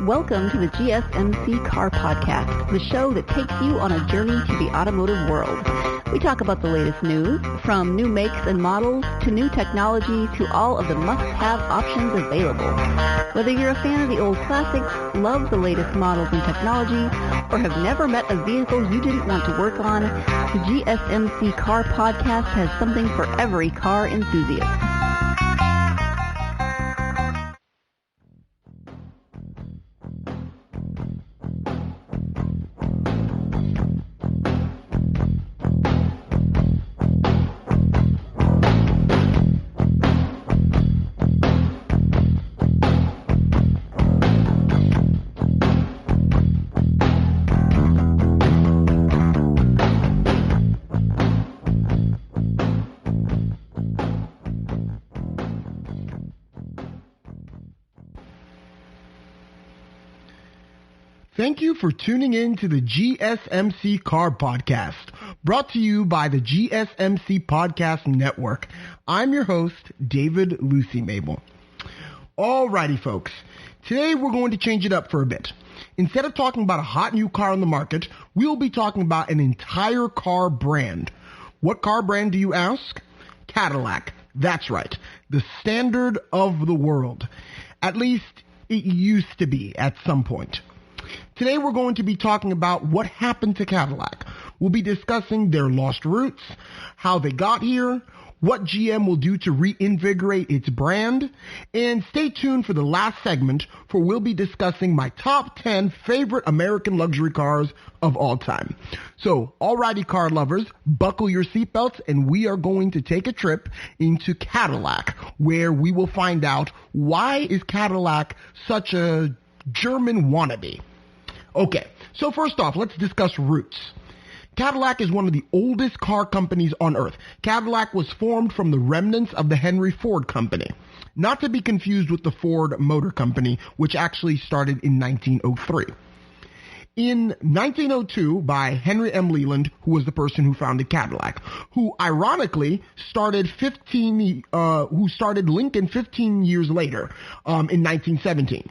Welcome to the GSMC Car Podcast, the show that takes you on a journey to the automotive world. We talk about the latest news, from new makes and models to new technology to all of the must-have options available. Whether you're a fan of the old classics, love the latest models and technology, or have never met a vehicle you didn't want to work on, the GSMC Car Podcast has something for every car enthusiast. Thank you for tuning in to the GSMC Car Podcast, brought to you by the GSMC Podcast Network. I'm your host, David Lucy Mabel. Alrighty, folks. Today we're going to change it up for a bit. Instead of talking about a hot new car on the market, we'll be talking about an entire car brand. What car brand do you ask? Cadillac. That's right. The standard of the world. At least it used to be at some point. Today we're going to be talking about what happened to Cadillac. We'll be discussing their lost roots, how they got here, what GM will do to reinvigorate its brand, and stay tuned for the last segment, for we'll be discussing my top 10 favorite American luxury cars of all time. So, alrighty car lovers, buckle your seatbelts and we are going to take a trip into Cadillac, where we will find out why is Cadillac such a German wannabe. Okay, so first off, let's discuss roots. Cadillac is one of the oldest car companies on earth. Cadillac was formed from the remnants of the Henry Ford Company, not to be confused with the Ford Motor Company, which actually started in 1903. In 1902, by Henry M. Leland, who was the person who founded Cadillac, who ironically started Lincoln 15 years later, in 1917.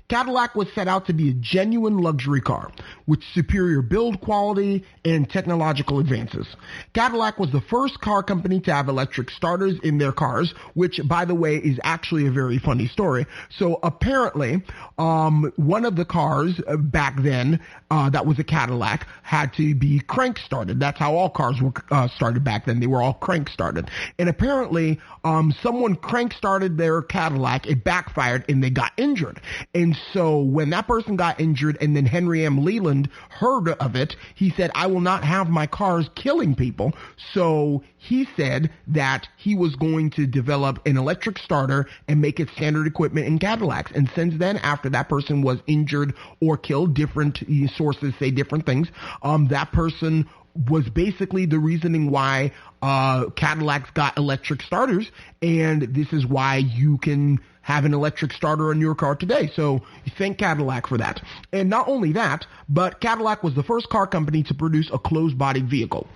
Cadillac was set out to be a genuine luxury car with superior build quality and technological advances. Cadillac was the first car company to have electric starters in their cars, which, by the way, is actually a very funny story. So apparently, one of the cars back then that was a Cadillac had to be crank started. That's how all cars were started back then. They were all crank started. And apparently, someone crank started their Cadillac, it backfired, and they got injured. And so when that person got injured and then Henry M. Leland heard of it, he said, I will not have my cars killing people. So he said that he was going to develop an electric starter and make it standard equipment in Cadillacs. And since then, after that person was injured or killed, different sources say different things, that person was basically the reasoning why Cadillacs got electric starters, and this is why you can have an electric starter on your car today. So thank Cadillac for that. And not only that, but Cadillac was the first car company to produce a closed-bodied vehicle.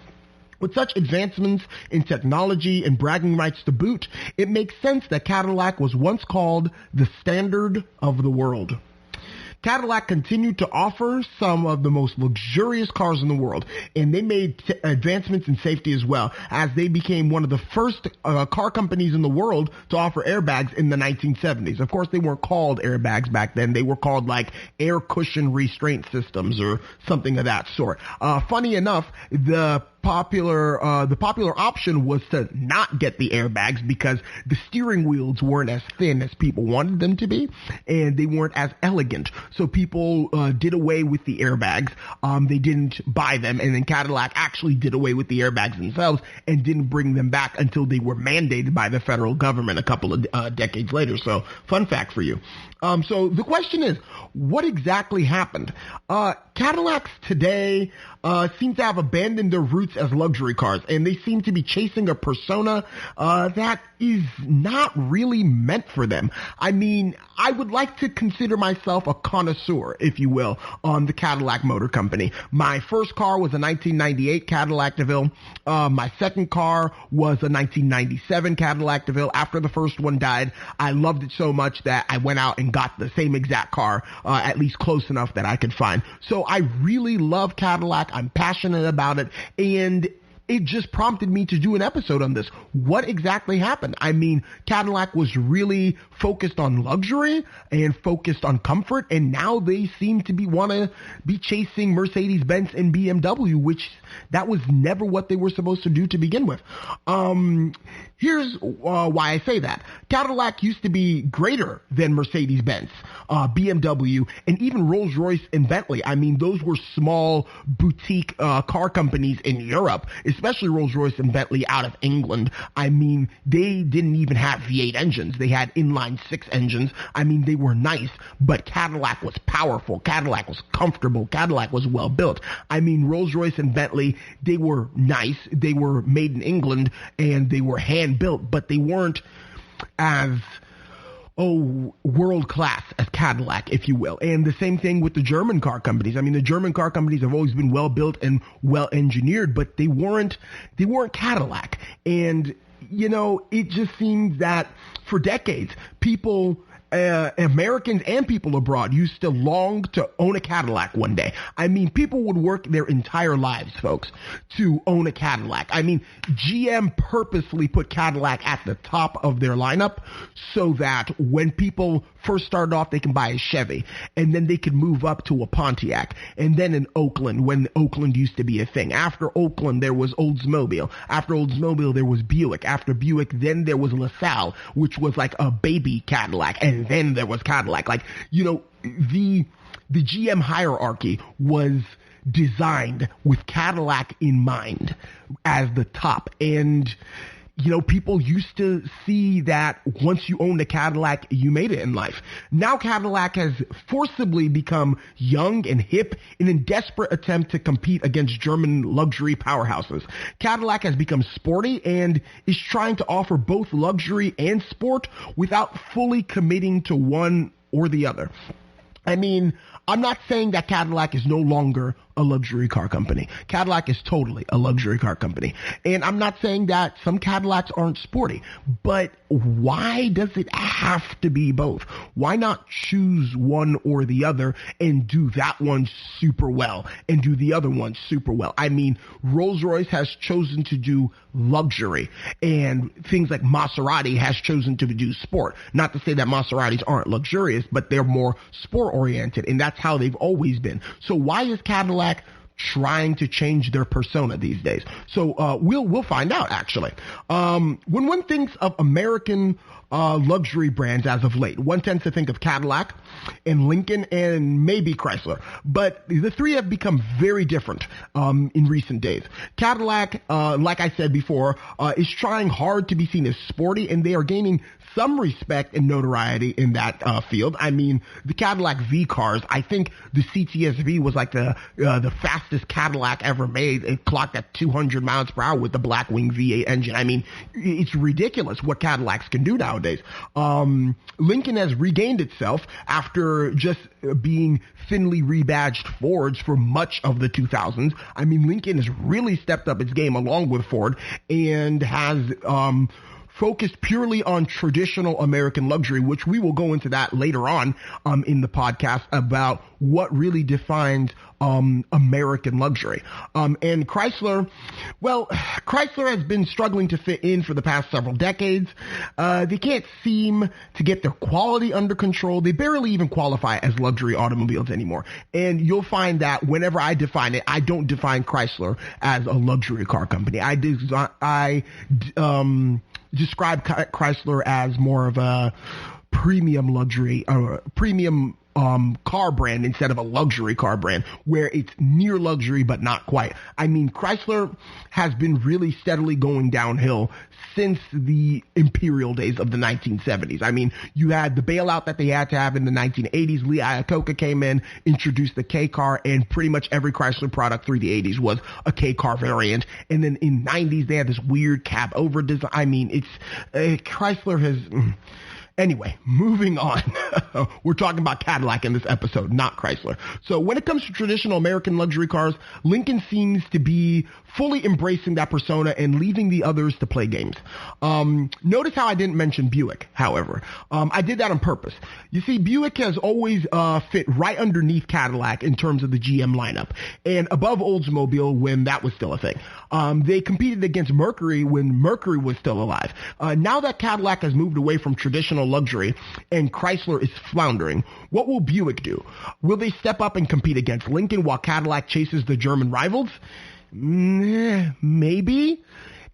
With such advancements in technology and bragging rights to boot, it makes sense that Cadillac was once called the standard of the world. Cadillac continued to offer some of the most luxurious cars in the world, and they made advancements in safety as well, as they became one of the first car companies in the world to offer airbags in the 1970s. Of course, they weren't called airbags back then. They were called like air cushion restraint systems or something of that sort. Funny enough, the popular option was to not get the airbags because the steering wheels weren't as thin as people wanted them to be, and they weren't as elegant. So people did away with the airbags. They didn't buy them, and then Cadillac actually did away with the airbags themselves and didn't bring them back until they were mandated by the federal government a couple of decades later. So fun fact for you. So the question is, what exactly happened? Cadillacs today seem to have abandoned their roots roots as luxury cars, and they seem to be chasing a persona that is not really meant for them. I mean, I would like to consider myself a connoisseur, if you will, on the Cadillac Motor Company. My first car was a 1998 Cadillac DeVille. My second car was a 1997 Cadillac DeVille. After the first one died, I loved it so much that I went out and got the same exact car, at least close enough that I could find. So I really love Cadillac. I'm passionate about it, and it just prompted me to do an episode on this. What exactly happened? I mean, Cadillac was really focused on luxury and focused on comfort, and now they seem to want to be chasing Mercedes-Benz and BMW, which that was never what they were supposed to do to begin with. Here's why I say that. Cadillac used to be greater than Mercedes-Benz, BMW, and even Rolls-Royce and Bentley. I mean, those were small boutique car companies in Europe, especially Rolls-Royce and Bentley out of England. I mean, they didn't even have V8 engines. They had inline 6 engines. I mean, they were nice, but Cadillac was powerful. Cadillac was comfortable. Cadillac was well built. I mean, Rolls-Royce and Bentley, they were nice. They were made in England, and they were hand built, but they weren't as world class as Cadillac, if you will. And the same thing with the German car companies. I mean, the German car companies have always been well built and well engineered, but they weren't Cadillac. And you know, it just seems that for decades, people, Americans and people abroad, used to long to own a Cadillac one day. I mean, people would work their entire lives, folks, to own a Cadillac. I mean, GM purposely put Cadillac at the top of their lineup so that when people first started off, they can buy a Chevy, and then they could move up to a Pontiac, and then in Oakland, when Oakland used to be a thing. After Oakland, there was Oldsmobile. After Oldsmobile, there was Buick. After Buick, then there was LaSalle, which was like a baby Cadillac, and then there was Cadillac. Like, you know, the GM hierarchy was designed with Cadillac in mind as the top. And you know, people used to see that once you owned a Cadillac, you made it in life. Now Cadillac has forcibly become young and hip in a desperate attempt to compete against German luxury powerhouses. Cadillac has become sporty and is trying to offer both luxury and sport without fully committing to one or the other. I mean, I'm not saying that Cadillac is no longer a luxury car company. Cadillac is totally a luxury car company. And I'm not saying that some Cadillacs aren't sporty, but why does it have to be both? Why not choose one or the other and do that one super well and do the other one super well? I mean, Rolls-Royce has chosen to do luxury, and things like Maserati has chosen to do sport. Not to say that Maseratis aren't luxurious, but they're more sport-oriented, and that's how they've always been. So why is Cadillac trying to change their persona these days? So we'll find out, actually. When one thinks of American luxury brands as of late, one tends to think of Cadillac and Lincoln and maybe Chrysler. But the three have become very different in recent days. Cadillac, like I said before, is trying hard to be seen as sporty, and they are gaining some respect and notoriety in that field. I mean, the Cadillac V cars, I think the CTS V was like the fastest Cadillac ever made. It clocked at 200 miles per hour with the Blackwing V8 engine. I mean, it's ridiculous what Cadillacs can do nowadays. Lincoln has regained itself after just being thinly rebadged Fords for much of the 2000s. I mean, Lincoln has really stepped up its game along with Ford and has focused purely on traditional American luxury, which we will go into that later on in the podcast about what really defines American luxury. And Chrysler, well, Chrysler has been struggling to fit in for the past several decades. They can't seem to get their quality under control. They barely even qualify as luxury automobiles anymore. And you'll find that whenever I define it, I don't define Chrysler as a luxury car company. I describe Chrysler as more of a premium luxury, premium car brand instead of a luxury car brand, where it's near luxury but not quite. I mean, Chrysler has been really steadily going downhill since the imperial days of the 1970s. I mean, you had the bailout that they had to have in the 1980s. Lee Iacocca came in, introduced the K car, and pretty much every Chrysler product through the 80s was a K car variant. And then in 90s, they had this weird cab over design. I mean, Chrysler has... Anyway, moving on. We're talking about Cadillac in this episode, not Chrysler. So when it comes to traditional American luxury cars, Lincoln seems to be fully embracing that persona and leaving the others to play games. Notice how I didn't mention Buick, however. I did that on purpose. You see, Buick has always fit right underneath Cadillac in terms of the GM lineup, and above Oldsmobile when that was still a thing. They competed against Mercury when Mercury was still alive. Now that Cadillac has moved away from traditional luxury and Chrysler is floundering, what will Buick do? Will they step up and compete against Lincoln while Cadillac chases the German rivals? Maybe.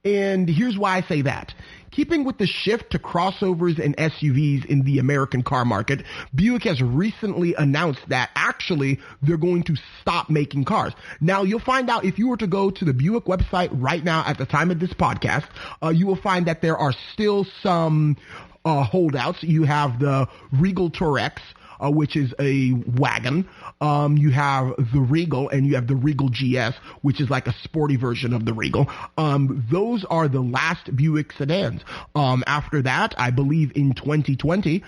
And here's why I say that. Keeping with the shift to crossovers and SUVs in the American car market, Buick has recently announced that actually they're going to stop making cars. Now, you'll find out if you were to go to the Buick website right now at the time of this podcast, you will find that there are still some holdouts. You have the Regal Touareg, which is a wagon. You have the Regal, and you have the Regal GS, which is like a sporty version of the Regal. Those are the last Buick sedans. After that, I believe in 2020,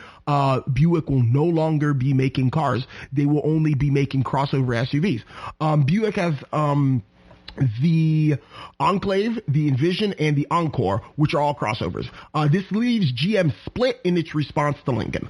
Buick will no longer be making cars. They will only be making crossover SUVs. Buick has the Enclave, the Envision, and the Encore, which are all crossovers. This leaves GM split in its response to Lincoln.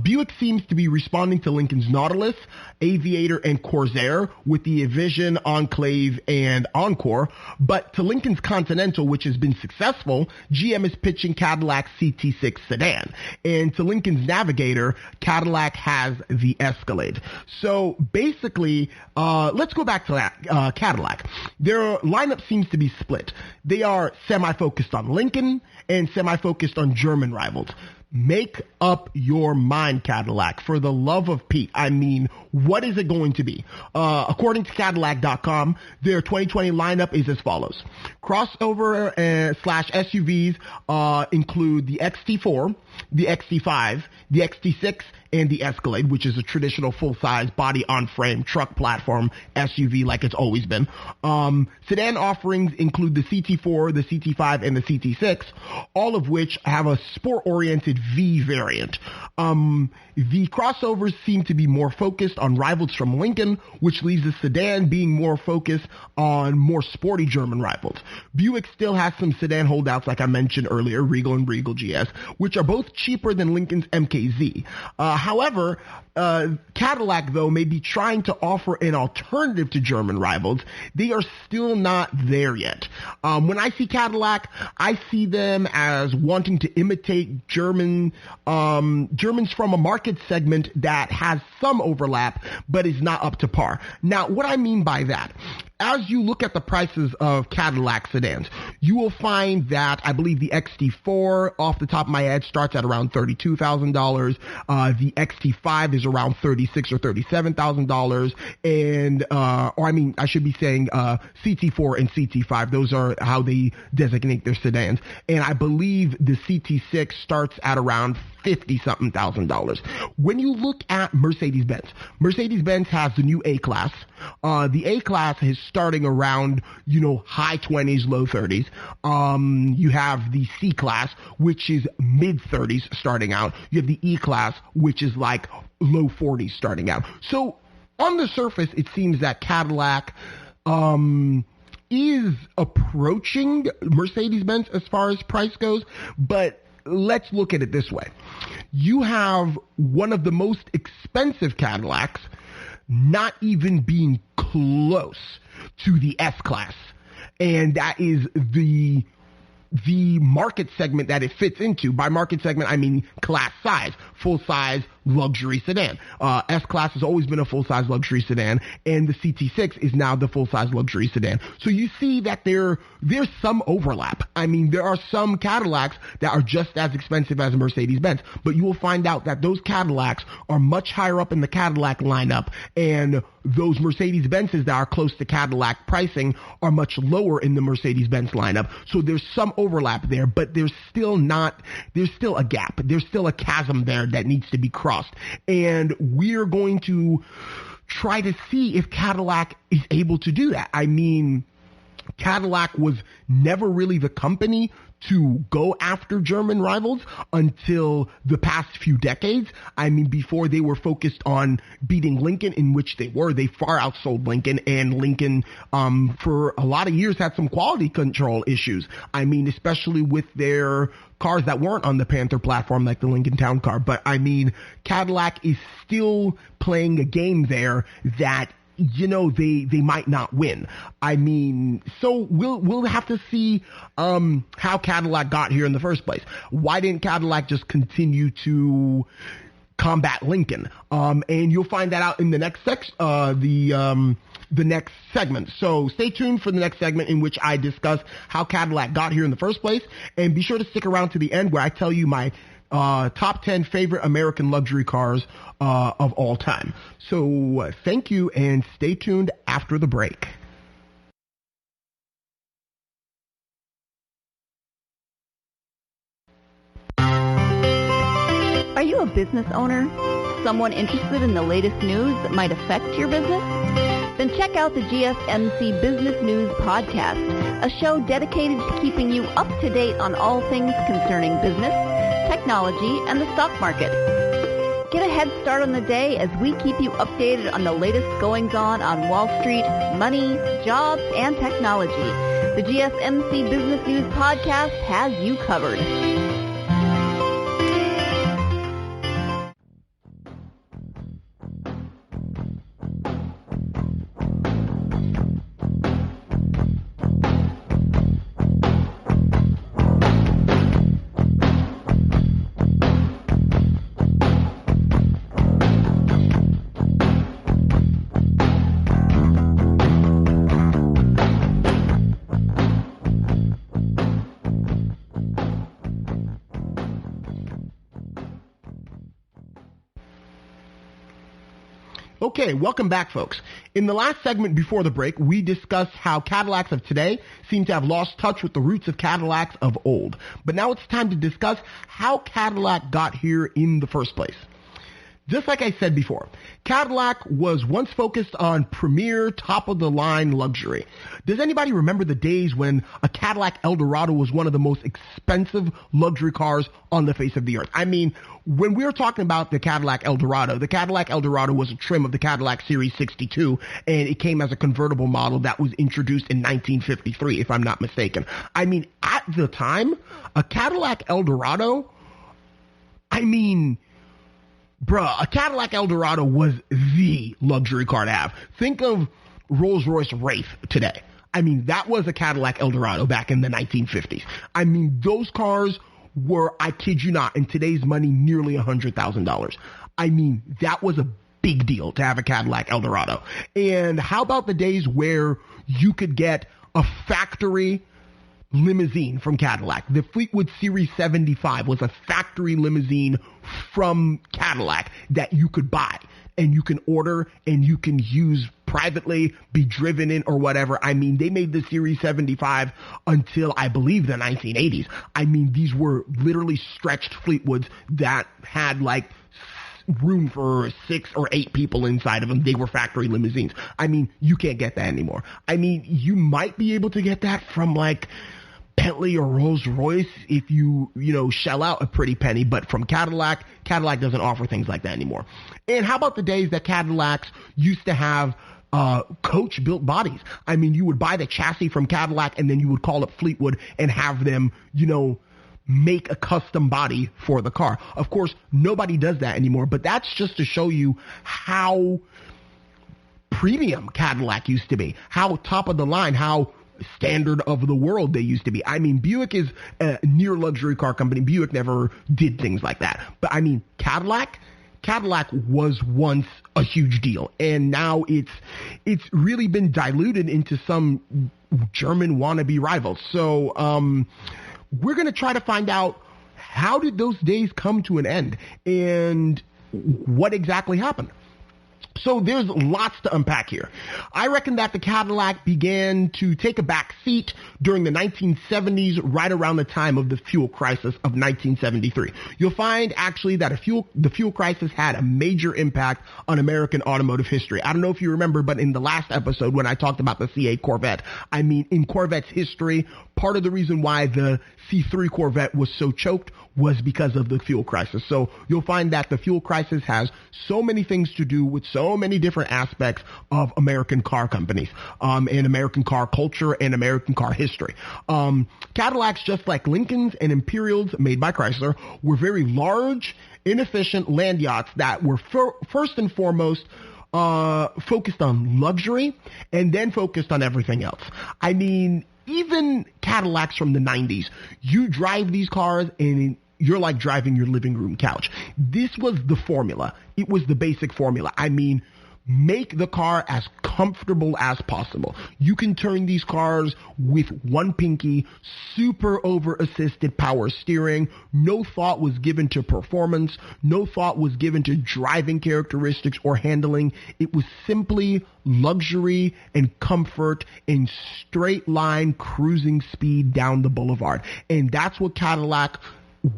Buick seems to be responding to Lincoln's Nautilus, Aviator, and Corsair with the Envision, Enclave, and Encore, but to Lincoln's Continental, which has been successful, GM is pitching Cadillac's CT6 sedan, and to Lincoln's Navigator, Cadillac has the Escalade. So basically, let's go back to that, Cadillac. Their lineup seems to be split. They are semi-focused on Lincoln and semi-focused on German rivals. Make up your mind, Cadillac. For the love of Pete, I mean, what is it going to be? According to Cadillac.com, their 2020 lineup is as follows. Crossover slash SUVs include the XT4, the XT5, the XT6, and the Escalade, which is a traditional full-size body-on-frame truck platform SUV like it's always been. Sedan offerings include the CT4, the CT5, and the CT6, all of which have a sport-oriented V variant. The crossovers seem to be more focused on rivals from Lincoln, which leaves the sedan being more focused on more sporty German rivals. Buick still has some sedan holdouts, like I mentioned earlier, Regal and Regal GS, which are both cheaper than Lincoln's MKZ. However, Cadillac, though, may be trying to offer an alternative to German rivals. They are still not there yet. When I see Cadillac, I see them as wanting to imitate Germans from a market segment that has some overlap, but is not up to par. Now, what I mean by that, as you look at the prices of Cadillac sedans, you will find that I believe the XT4, off the top of my head, starts at around $32,000. The XT5 is around $36,000 or $37,000, and I should be saying CT4 and CT5. Those are how they designate their sedans, and I believe the CT6 starts at around $50-something thousand. When you look at Mercedes-Benz has the new A-Class. The A-Class is starting around, high 20s, low 30s. You have the C-Class, which is mid 30s starting out. You have the E-Class, which is like low 40s starting out. So on the surface, it seems that Cadillac is approaching Mercedes-Benz as far as price goes, but let's look at it this way. You have one of the most expensive Cadillacs not even being close to the S-Class. And that is the market segment that it fits into. By market segment, I mean class size, full size, luxury sedan. S-Class has always been a full-size luxury sedan, and the CT6 is now the full-size luxury sedan. So you see that there's some overlap. I mean, there are some Cadillacs that are just as expensive as a Mercedes-Benz, but you will find out that those Cadillacs are much higher up in the Cadillac lineup, and those Mercedes-Benzes that are close to Cadillac pricing are much lower in the Mercedes-Benz lineup. So there's some overlap there, but there's still a gap. There's still a chasm there that needs to be crossed. And we're going to try to see if Cadillac is able to do that. I mean, Cadillac was never really the company to go after German rivals until the past few decades. I mean, before they were focused on beating Lincoln, in which they far outsold Lincoln, and Lincoln, for a lot of years had some quality control issues. I mean, especially with their cars that weren't on the Panther platform, like the Lincoln Town Car. But I mean, Cadillac is still playing a game there that, you know, they might not win. I mean, so we'll have to see how Cadillac got here in the first place. Why didn't Cadillac just continue to combat Lincoln? And you'll find that out in the next the next segment. So stay tuned for the next segment, in which I discuss how Cadillac got here in the first place. And be sure to stick around to the end, where I tell you my top 10 favorite American luxury cars of all time. So thank you, and stay tuned after the break. Are you a business owner? Someone interested in the latest news that might affect your business? Then check out the GSMC Business News Podcast, a show dedicated to keeping you up to date on all things concerning business, technology, and the stock market. Get a head start on the day as we keep you updated on the latest goings-on Wall Street, money, jobs, and technology. The GSMC Business News Podcast has you covered. Okay, welcome back, folks. In the last segment before the break, we discussed how Cadillacs of today seem to have lost touch with the roots of Cadillacs of old. But now it's time to discuss how Cadillac got here in the first place. Just like I said before, Cadillac was once focused on premier, top-of-the-line luxury. Does anybody remember the days when a Cadillac Eldorado was one of the most expensive luxury cars on the face of the earth? I mean, when we were talking about the Cadillac Eldorado was a trim of the Cadillac Series 62, and it came as a convertible model that was introduced in 1953, if I'm not mistaken. I mean, at the time, a Cadillac Eldorado, I mean, bruh, a Cadillac Eldorado was the luxury car to have. Think of Rolls-Royce Wraith today. I mean, that was a Cadillac Eldorado back in the 1950s. I mean, those cars were, I kid you not, in today's money, nearly $100,000. I mean, that was a big deal to have a Cadillac Eldorado. And how about the days where you could get a factory limousine from Cadillac? The Fleetwood Series 75 was a factory limousine from Cadillac that you could buy and you can order and you can use privately, be driven in or whatever. I mean, they made the Series 75 until I believe the 1980s. I mean, these were literally stretched Fleetwoods that had like room for 6 or 8 people inside of them. They were factory limousines. I mean, you can't get that anymore. I mean, you might be able to get that from like Bentley or Rolls-Royce if you shell out a pretty penny, but from Cadillac doesn't offer things like that anymore. And how about the days that Cadillacs used to have coach built bodies? I mean, you would buy the chassis from Cadillac and then you would call up Fleetwood and have them, make a custom body for the car. Of course, nobody does that anymore, but that's just to show you how premium Cadillac used to be, how top of the line, how standard of the world they used to be. I mean, Buick is a near luxury car company. Buick never did things like that. But I mean, Cadillac Cadillac was once a huge deal, and now it's really been diluted into some German wannabe rivals. So we're going to try to find out, how did those days come to an end and what exactly happened? So there's lots to unpack here. I reckon that the Cadillac began to take a back seat during the 1970s, right around the time of the fuel crisis of 1973. You'll find actually that the fuel crisis had a major impact on American automotive history. I don't know if you remember, but in the last episode when I talked about the C8 Corvette, I mean, in Corvette's history, part of the reason why the C3 Corvette was so choked was because of the fuel crisis. So you'll find that the fuel crisis has so many things to do with so many different aspects of American car companies, and American car culture and American car history. Cadillacs, just like Lincolns and Imperials made by Chrysler, were very large, inefficient land yachts that were first and foremost focused on luxury and then focused on everything else. I mean, even Cadillacs from the 90s, you drive these cars and you're like driving your living room couch. This was the formula. It was the basic formula. I mean, make the car as comfortable as possible. You can turn these cars with one pinky, super over-assisted power steering. No thought was given to performance. No thought was given to driving characteristics or handling. It was simply luxury and comfort and straight line cruising speed down the boulevard. And that's what Cadillac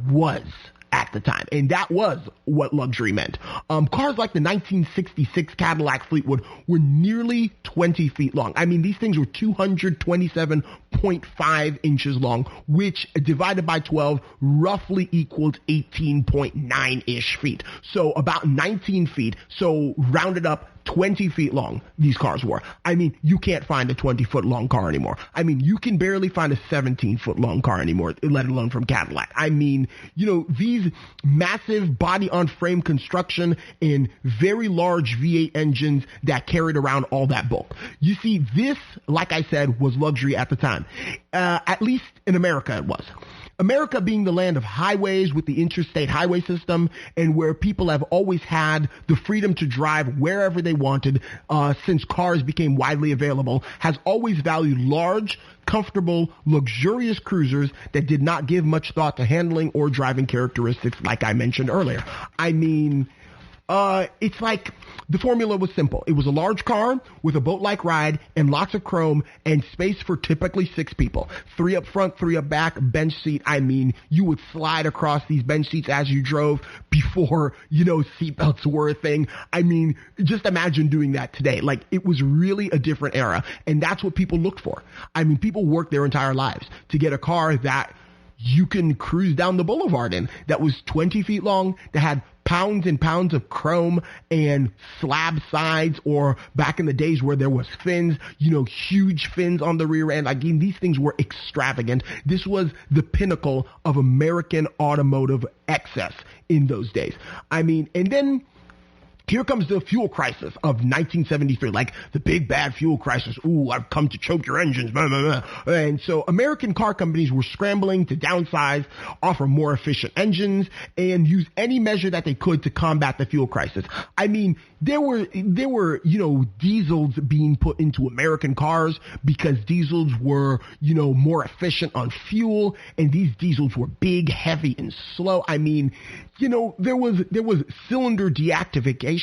was at the time, and that was what luxury meant. Cars like the 1966 Cadillac Fleetwood were nearly 20 feet long. I mean, these things were 227.5 inches long, which divided by 12 roughly equaled 18.9-ish feet. So about 19 feet. So rounded up, 20 feet long these cars were. I mean, you can't find a 20-foot long car anymore. I mean, you can barely find a 17-foot long car anymore, let alone from Cadillac. I mean, you know, these massive body-on-frame construction and very large V8 engines that carried around all that bulk. You see, this, like I said, was luxury at the time. At least in America it was. America being the land of highways with the interstate highway system, and where people have always had the freedom to drive wherever they wanted since cars became widely available, has always valued large, comfortable, luxurious cruisers that did not give much thought to handling or driving characteristics like I mentioned earlier. I mean, it's like the formula was simple. It was a large car with a boat-like ride and lots of chrome and space for typically 6 people. 3 up front, 3 up back, bench seat. I mean, you would slide across these bench seats as you drove before, you know, seatbelts were a thing. I mean, just imagine doing that today. Like, it was really a different era, and that's what people looked for. I mean, people worked their entire lives to get a car that you can cruise down the boulevard in, that was 20 feet long, that had pounds and pounds of chrome and slab sides, or back in the days where there was fins, you know, huge fins on the rear end. Again, these things were extravagant. This was the pinnacle of American automotive excess in those days. I mean, and then here comes the fuel crisis of 1973, like the big bad fuel crisis. Ooh, I've come to choke your engines. Blah, blah, blah. And so American car companies were scrambling to downsize, offer more efficient engines, and use any measure that they could to combat the fuel crisis. I mean, there were, you know, diesels being put into American cars because diesels were, you know, more efficient on fuel, and these diesels were big, heavy, and slow. I mean, you know, there was cylinder deactivation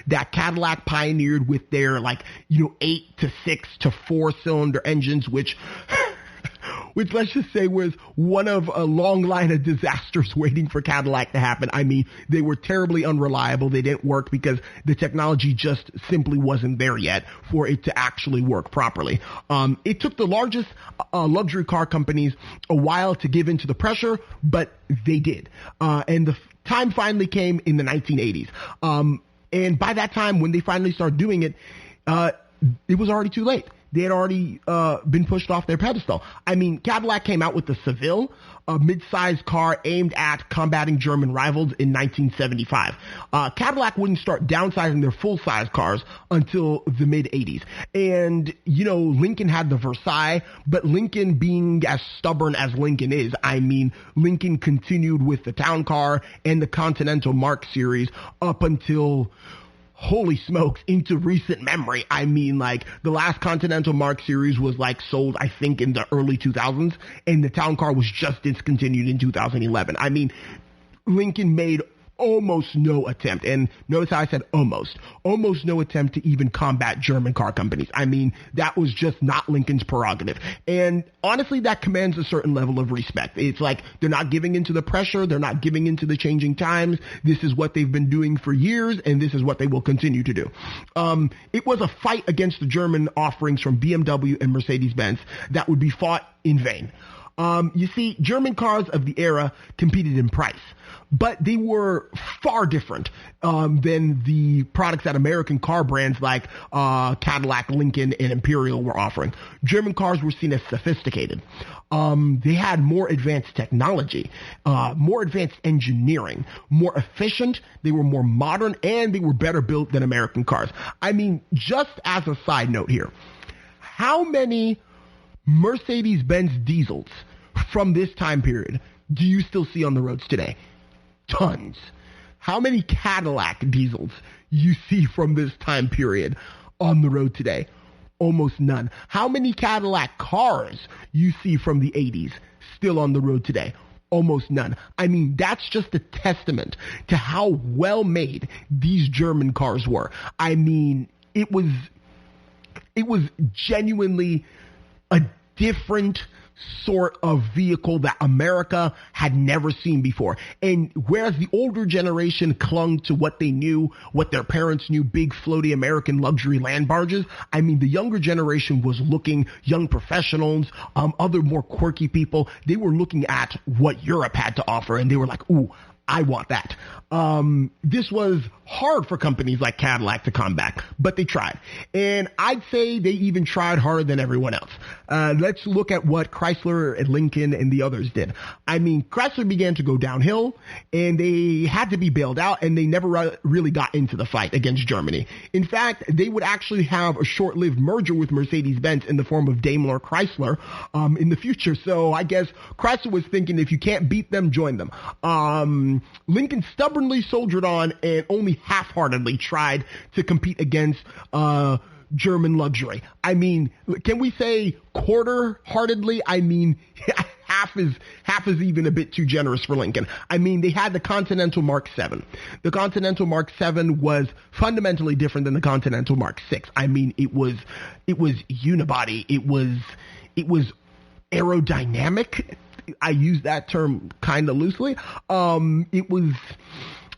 that Cadillac pioneered with their, like, you know, 8 to 6 to 4 cylinder engines, which let's just say was one of a long line of disasters waiting for Cadillac to happen. I mean, they were terribly unreliable. They didn't work because the technology just simply wasn't there yet for it to actually work properly. It took the largest luxury car companies a while to give in to the pressure, but they did. And the time finally came in the 1980s. And by that time, when they finally started doing it, it was already too late. they had already been pushed off their pedestal. I mean, Cadillac came out with the Seville, a mid-sized car aimed at combating German rivals in 1975. Cadillac wouldn't start downsizing their full-size cars until the mid-'80s. And, you know, Lincoln had the Versailles, but Lincoln, being as stubborn as Lincoln is, I mean, Lincoln continued with the Town Car and the Continental Mark series up until, holy smokes, into recent memory. I mean, like, the last Continental Mark series was, like, sold, I think, in the early 2000s, and the Town Car was just discontinued in 2011. I mean, Lincoln made almost no attempt, and notice how I said almost no attempt to even combat German car companies. I mean, that was just not Lincoln's prerogative. And honestly, that commands a certain level of respect. It's like they're not giving into the pressure. They're not giving into the changing times. This is what they've been doing for years, and this is what they will continue to do. It was a fight against the German offerings from BMW and Mercedes-Benz that would be fought in vain. You see, German cars of the era competed in price, but they were far different than the products that American car brands like Cadillac, Lincoln, and Imperial were offering. German cars were seen as sophisticated. They had more advanced technology, more advanced engineering, more efficient, they were more modern, and they were better built than American cars. I mean, just as a side note here, how many Mercedes-Benz diesels from this time period do you still see on the roads today? Tons. How many Cadillac diesels you see from this time period on the road today? Almost none. How many Cadillac cars you see from the 80s still on the road today? Almost none. I mean, that's just a testament to how well made these German cars were. I mean, it was genuinely a different sort of vehicle that America had never seen before. And whereas the older generation clung to what they knew, what their parents knew, big floaty American luxury land barges, I mean, the younger generation was looking, young professionals, other more quirky people, they were looking at what Europe had to offer, and they were like, ooh, I want that. This was hard for companies like Cadillac to combat, but they tried. And I'd say they even tried harder than everyone else. Let's look at what Chrysler and Lincoln and the others did. I mean, Chrysler began to go downhill, and they had to be bailed out, and they never really got into the fight against Germany. In fact, they would actually have a short-lived merger with Mercedes-Benz in the form of Daimler Chrysler in the future. So I guess Chrysler was thinking, if you can't beat them, join them. Lincoln stubbornly soldiered on and only half-heartedly tried to compete against German luxury. I mean, can we say quarter-heartedly? I mean, half is even a bit too generous for Lincoln. I mean, they had the Continental Mark VII. The Continental Mark VII was fundamentally different than the Continental Mark VI. I mean, it was unibody. It was aerodynamic. I use that term kind of loosely. It was,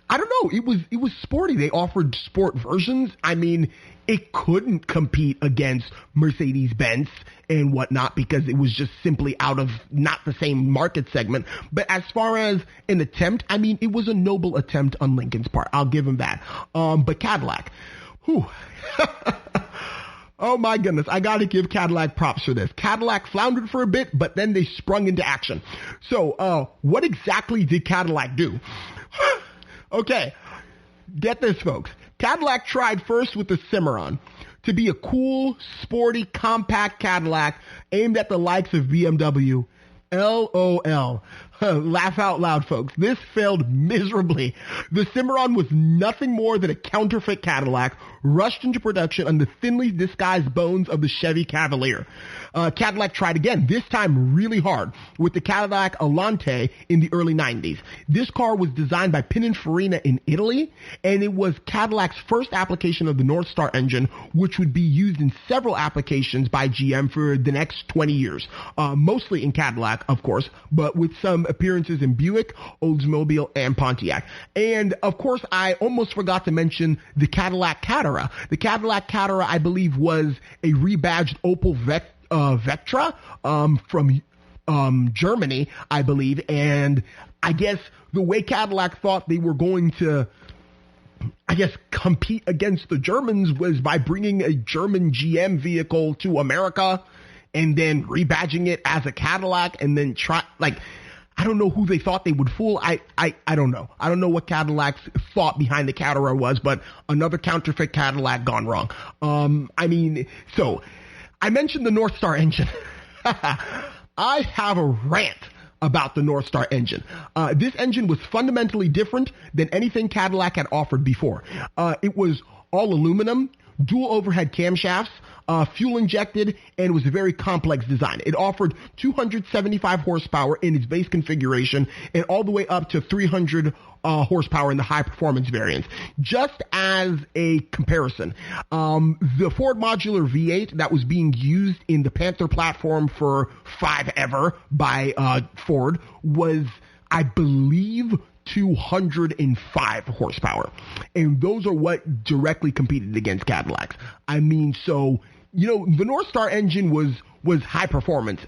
I don't know, it was sporty. They offered sport versions. I mean, it couldn't compete against Mercedes-Benz and whatnot because it was just simply out of not the same market segment. But as far as an attempt, I mean, it was a noble attempt on Lincoln's part. I'll give him that. But Cadillac, whew. Oh my goodness, I gotta give Cadillac props for this. Cadillac floundered for a bit, but then they sprung into action. So, what exactly did Cadillac do? Okay, get this, folks. Cadillac tried first with the Cimarron to be a cool, sporty, compact Cadillac aimed at the likes of BMW. LOL. Laugh out loud, folks. This failed miserably. The Cimarron was nothing more than a counterfeit Cadillac rushed into production on the thinly disguised bones of the Chevy Cavalier. Cadillac tried again, this time really hard, with the Cadillac Avanti in the early 90s. This car was designed by Pininfarina in Italy, and it was Cadillac's first application of the North Star engine, which would be used in several applications by GM for the next 20 years. Mostly in Cadillac, of course, but with some appearances in Buick, Oldsmobile, and Pontiac. And, of course, I almost forgot to mention the Cadillac Catara. The Cadillac Catara, I believe, was a rebadged Opel Vectra from Germany, I believe. And I guess the way Cadillac thought they were going to I guess, compete against the Germans was by bringing a German GM vehicle to America and then rebadging it as a Cadillac and then I don't know who they thought they would fool. I don't know. I don't know what Cadillac's thought behind the Catera was, but another counterfeit Cadillac gone wrong. So I mentioned the North Star engine. I have a rant about the North Star engine. This engine was fundamentally different than anything Cadillac had offered before. It was all aluminum, dual overhead camshafts, fuel injected, and was a very complex design. It offered 275 horsepower in its base configuration and all the way up to 300 horsepower in the high performance variants. Just as a comparison, the Ford modular V8 that was being used in the Panther platform for forever by Ford was, I believe, 205 horsepower. And those are what directly competed against Cadillacs. The North Star engine was high performance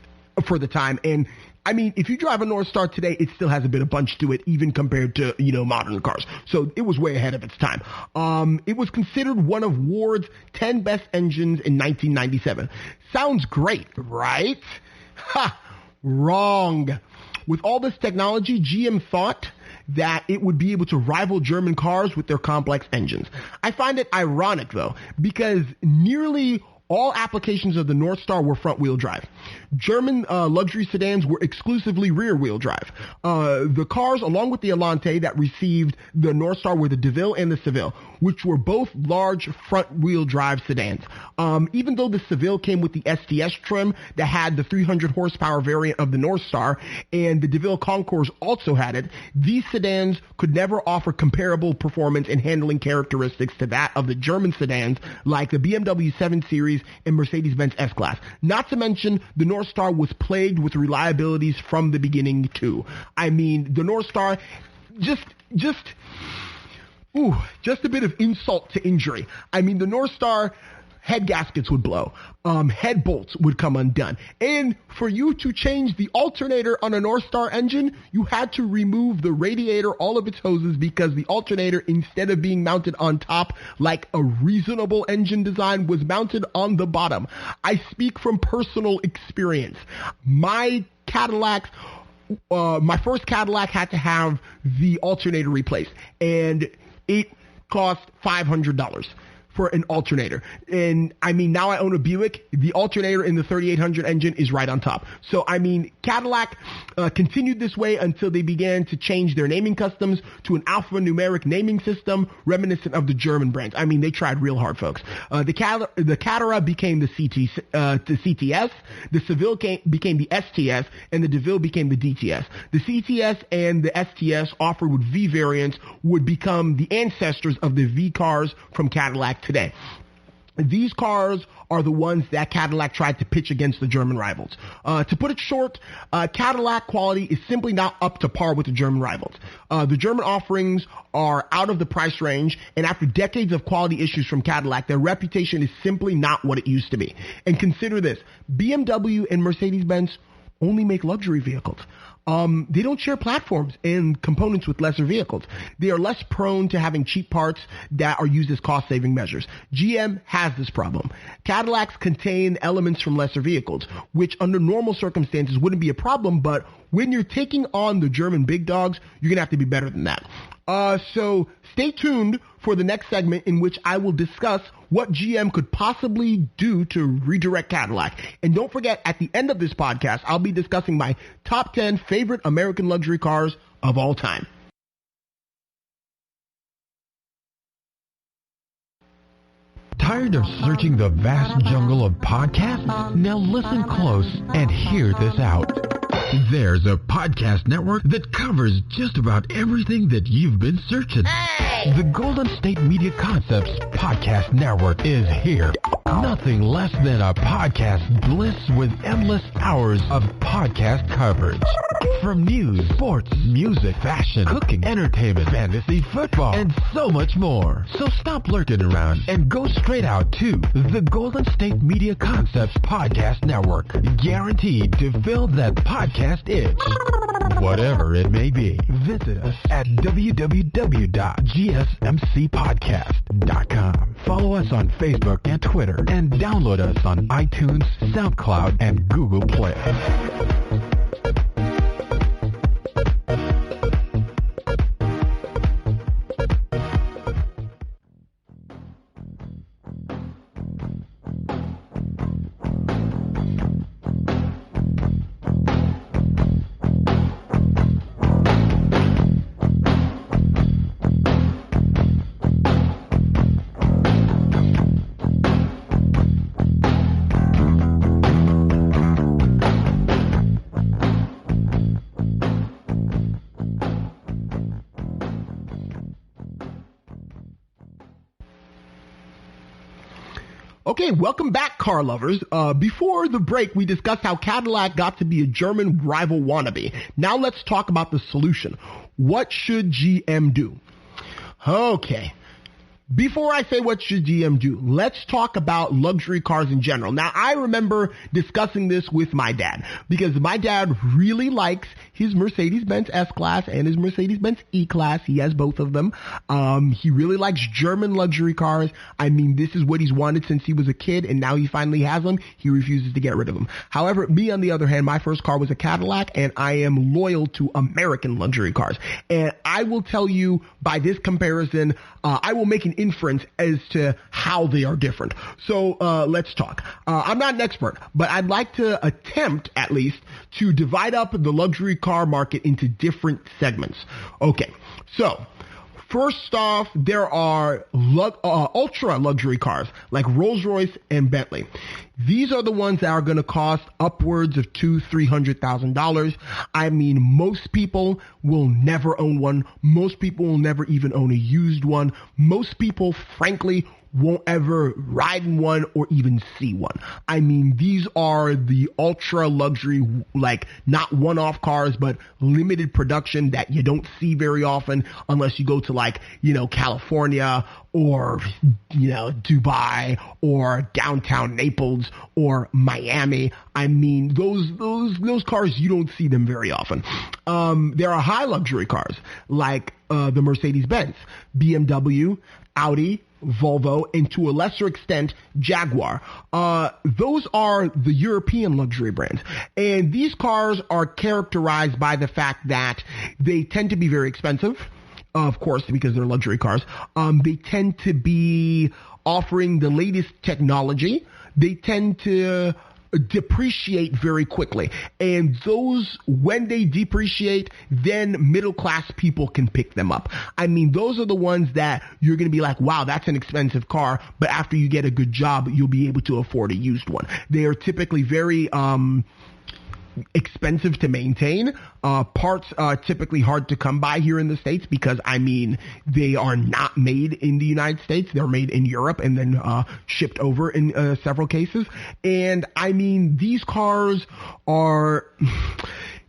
for the time. And if you drive a North Star today, it still has a bit of punch to it, even compared to, modern cars. So it was way ahead of its time. It was considered one of Ward's 10 best engines in 1997. Sounds great, right? Ha! Wrong. With all this technology, GM thought that it would be able to rival German cars with their complex engines. I find it ironic, though, because nearly all applications of the North Star were front-wheel drive. German luxury sedans were exclusively rear-wheel drive. The cars, along with the Avanti, that received the North Star were the DeVille and the Seville, which were both large front-wheel drive sedans. Even though the Seville came with the STS trim that had the 300 horsepower variant of the North Star, and the DeVille Concours also had it, these sedans could never offer comparable performance and handling characteristics to that of the German sedans like the BMW 7 Series and Mercedes-Benz S-Class. Not to mention, the North Star was plagued with reliabilities from the beginning too. The North Star, just a bit of insult to injury. The North Star head gaskets would blow. Head bolts would come undone. And for you to change the alternator on a North Star engine, you had to remove the radiator, all of its hoses, because the alternator, instead of being mounted on top like a reasonable engine design, was mounted on the bottom. I speak from personal experience. My first Cadillac had to have the alternator replaced, and it cost $500 for an alternator. And now I own a Buick. The alternator in the 3800 engine is right on top. So Cadillac continued this way until they began to change their naming customs to an alphanumeric naming system reminiscent of the German brands. They tried real hard, folks. The Catera became the CTS, the Seville became the STS, and the DeVille became the DTS. The CTS and the STS, offered with V variants, would become the ancestors of the V cars from Cadillac today. These cars are the ones that Cadillac tried to pitch against the German rivals. To put it short, Cadillac quality is simply not up to par with the German rivals. The German offerings are out of the price range, and after decades of quality issues from Cadillac, their reputation is simply not what it used to be. And consider this, BMW and Mercedes-Benz only make luxury vehicles. They don't share platforms and components with lesser vehicles. They are less prone to having cheap parts that are used as cost-saving measures. GM has this problem. Cadillacs contain elements from lesser vehicles, which under normal circumstances wouldn't be a problem, but when you're taking on the German big dogs, you're going to have to be better than that. So stay tuned for the next segment, in which I will discuss what GM could possibly do to redirect Cadillac. And don't forget, at the end of this podcast, I'll be discussing my top 10 favorite American luxury cars of all time. Tired of searching the vast jungle of podcasts? Now listen close and hear this out. There's a podcast network that covers just about everything that you've been searching. Hey! The Golden State Media Concepts Podcast Network is here. Nothing less than a podcast bliss with endless hours of podcast coverage. From news, sports, music, fashion, cooking, entertainment, fantasy, football, and so much more. So stop lurking around and go straight out to the Golden State Media Concepts Podcast Network. Guaranteed to fill that podcast itch. Whatever it may be, visit us at www.gsmcpodcast.com. Follow us on Facebook and Twitter, and download us on iTunes, SoundCloud, and Google Play. Okay, welcome back, car lovers. Before the break, we discussed how Cadillac got to be a German rival wannabe. Now let's talk about the solution. What should GM do? Okay. Before I say what should GM do, let's talk about luxury cars in general. Now, I remember discussing this with my dad because my dad really likes his Mercedes-Benz S-Class and his Mercedes-Benz E-Class. He has both of them. He really likes German luxury cars. I mean, this is what he's wanted since he was a kid, and now he finally has them. He refuses to get rid of them. However, me, on the other hand, my first car was a Cadillac, and I am loyal to American luxury cars. And I will tell you, by this comparison, I will make an inference as to how they are different. So let's talk. I'm not an expert, but I'd like to attempt, at least, to divide up the luxury car market into different segments. Okay, so first off, there are ultra luxury cars like Rolls-Royce and Bentley. These are the ones that are going to cost upwards of $200,000-$300,000. I mean, most people will never own one. Most people will never even own a used one. Most people, frankly, won't ever ride in one or even see one. I mean, these are the ultra luxury, like not one-off cars, but limited production that you don't see very often unless you go to, like, you know, California or, you know, Dubai or downtown Naples or Miami. I mean, those cars, you don't see them very often. There are high luxury cars like the Mercedes-Benz, BMW, Audi, Volvo, and to a lesser extent, Jaguar. Those are the European luxury brands. And these cars are characterized by the fact that they tend to be very expensive, of course, because they're luxury cars. They tend to be offering the latest technology. They tend to depreciate very quickly. And those, when they depreciate, then middle class people can pick them up. I mean, those are the ones that you're going to be like, wow, that's an expensive car, but after you get a good job, you'll be able to afford a used one. They are typically very expensive to maintain. Parts are typically hard to come by here in the States because, I mean, they are not made in the United States. They're made in Europe and then shipped over in several cases. And, I mean, these cars are...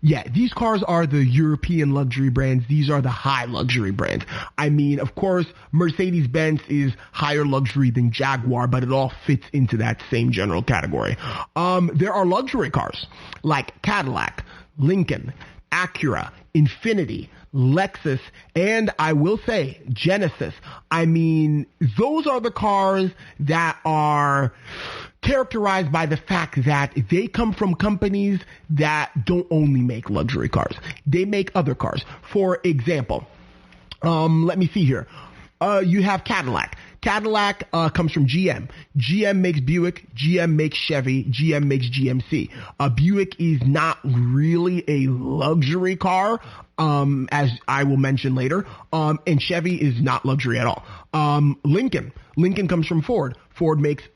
Yeah, these cars are the European luxury brands. These are the high luxury brands. I mean, of course, Mercedes-Benz is higher luxury than Jaguar, but it all fits into that same general category. There are luxury cars like Cadillac, Lincoln, Acura, Infiniti, Lexus, and I will say Genesis. I mean, those are the cars that are characterized by the fact that they come from companies that don't only make luxury cars. They make other cars. For example, let me see here. You have Cadillac. Cadillac comes from GM. GM makes Buick. GM makes Chevy. GM makes GMC. Buick is not really a luxury car, as I will mention later. And Chevy is not luxury at all. Lincoln comes from Ford.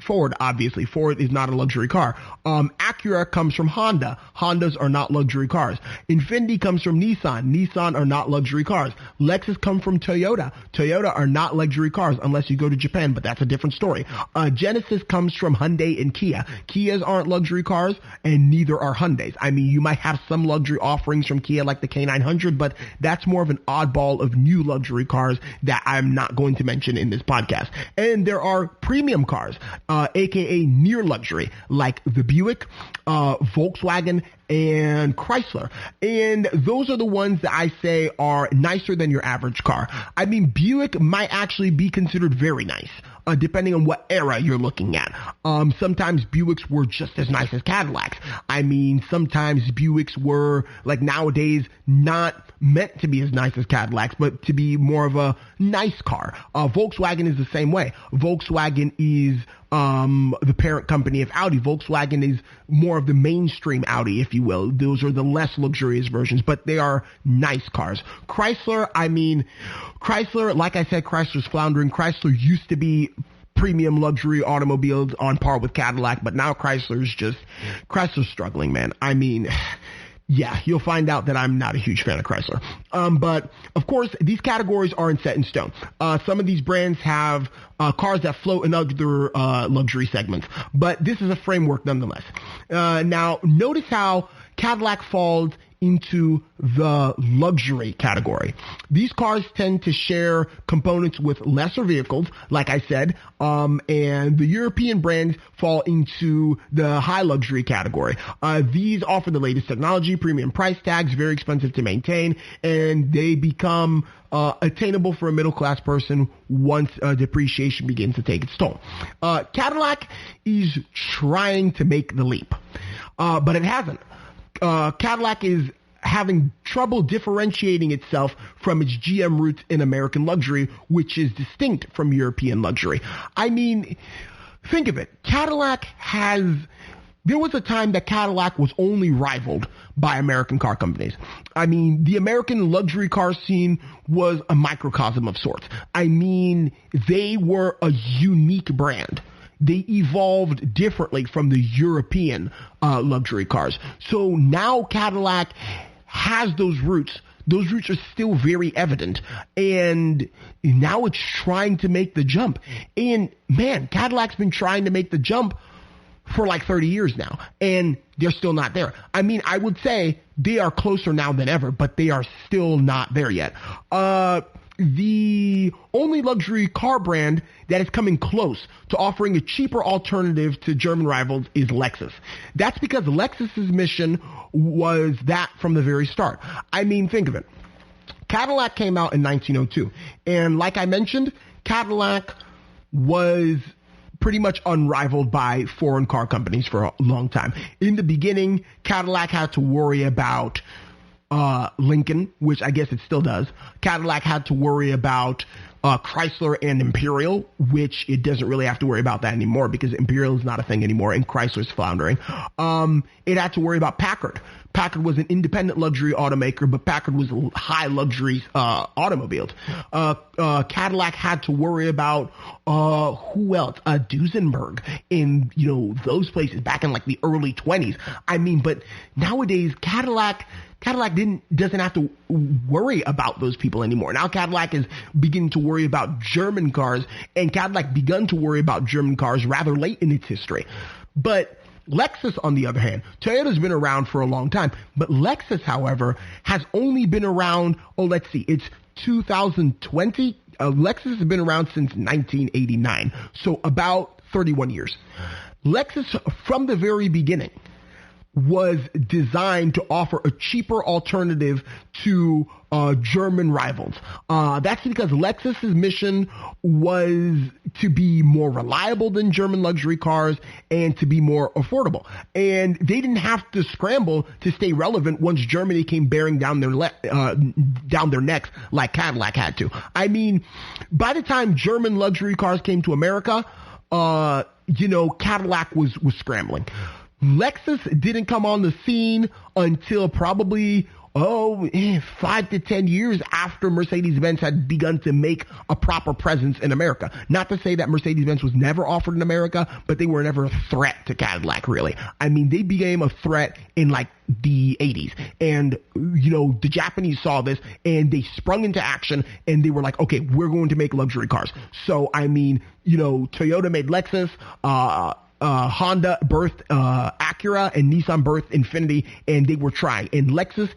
Ford, obviously. Ford is not a luxury car. Acura comes from Honda. Hondas are not luxury cars. Infiniti comes from Nissan. Nissan are not luxury cars. Lexus come from Toyota. Toyota are not luxury cars unless you go to Japan, but that's a different story. Genesis comes from Hyundai and Kia. Kias aren't luxury cars, and neither are Hyundais. I mean, you might have some luxury offerings from Kia like the K900, but that's more of an oddball of new luxury cars that I'm not going to mention in this podcast. And there are premium cars, aka near luxury, like the Buick, Volkswagen, and Chrysler. And those are the ones that I say are nicer than your average car. I mean, Buick might actually be considered very nice, depending on what era you're looking at. Sometimes Buicks were just as nice as Cadillacs. I mean, sometimes Buicks were, like nowadays, not meant to be as nice as Cadillacs, but to be more of a nice car. Volkswagen is the same way. Volkswagen is the parent company of Audi. Volkswagen is more of the mainstream Audi, if you will. Those are the less luxurious versions, but they are nice cars. Chrysler, like I said, Chrysler's floundering. Chrysler used to be premium luxury automobiles on par with Cadillac, but now Chrysler's struggling, man. I mean, yeah, you'll find out that I'm not a huge fan of Chrysler. But of course, these categories aren't set in stone. Some of these brands have cars that float in other luxury segments, but this is a framework nonetheless. Now, notice how Cadillac falls into the luxury category. These cars tend to share components with lesser vehicles, like I said, and the European brands fall into the high luxury category. These offer the latest technology, premium price tags, very expensive to maintain, and they become attainable for a middle-class person once depreciation begins to take its toll. Cadillac is trying to make the leap, but it hasn't. Cadillac is having trouble differentiating itself from its GM roots in American luxury, which is distinct from European luxury. I mean, think of it. There was a time that Cadillac was only rivaled by American car companies. I mean, the American luxury car scene was a microcosm of sorts. I mean, they were a unique brand. They evolved differently from the European luxury cars. So now Cadillac has those roots. Those roots are still very evident. And now it's trying to make the jump. And man, Cadillac's been trying to make the jump for like 30 years now. And they're still not there. I mean, I would say they are closer now than ever, but they are still not there yet. The only luxury car brand that is coming close to offering a cheaper alternative to German rivals is Lexus. That's because Lexus's mission was that from the very start. I mean, think of it. Cadillac came out in 1902. And like I mentioned, Cadillac was pretty much unrivaled by foreign car companies for a long time. In the beginning, Cadillac had to worry about Lincoln, which I guess it still does. Cadillac had to worry about Chrysler and Imperial, which it doesn't really have to worry about that anymore because Imperial is not a thing anymore and Chrysler's floundering. It had to worry about Packard. Packard was an independent luxury automaker, but Packard was high luxury automobiles. Cadillac had to worry about who else? Duesenberg in those places back in like the early 20s. I mean, but nowadays Cadillac doesn't have to worry about those people anymore. Now Cadillac is beginning to worry about German cars, and Cadillac begun to worry about German cars rather late in its history. But Lexus, on the other hand, Toyota's been around for a long time, but Lexus, however, has only been around, it's 2020. Lexus has been around since 1989, so about 31 years. Lexus, from the very beginning, was designed to offer a cheaper alternative to German rivals. That's because Lexus's mission was to be more reliable than German luxury cars and to be more affordable. And they didn't have to scramble to stay relevant once Germany came bearing down their necks like Cadillac had to. I mean, by the time German luxury cars came to America, Cadillac was scrambling. Lexus didn't come on the scene until probably 5 to 10 years after Mercedes-Benz had begun to make a proper presence in America. Not to say that Mercedes-Benz was never offered in America, but they were never a threat to Cadillac, really. I mean, they became a threat in like the 80s. And, the Japanese saw this and they sprung into action and they were like, okay, we're going to make luxury cars. So, I mean, Toyota made Lexus, Honda birthed Acura, and Nissan birthed Infiniti, and they were trying. And Lexus,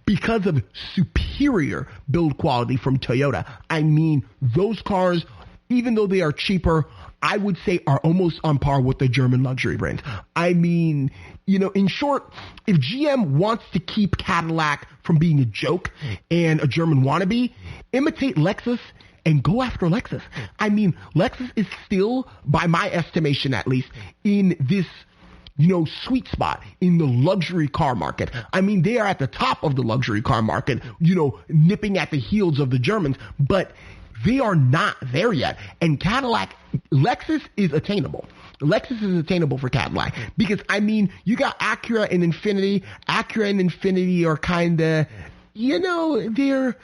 because of superior build quality from Toyota, I mean, those cars, even though they are cheaper, I would say are almost on par with the German luxury brands. I mean, in short, if GM wants to keep Cadillac from being a joke and a German wannabe, imitate Lexus and go after Lexus. I mean, Lexus is still, by my estimation at least, in this, sweet spot in the luxury car market. I mean, they are at the top of the luxury car market, nipping at the heels of the Germans, but they are not there yet. And Lexus is attainable. Lexus is attainable for Cadillac because, I mean, you got Acura and Infiniti. Acura and Infiniti are kind of, they're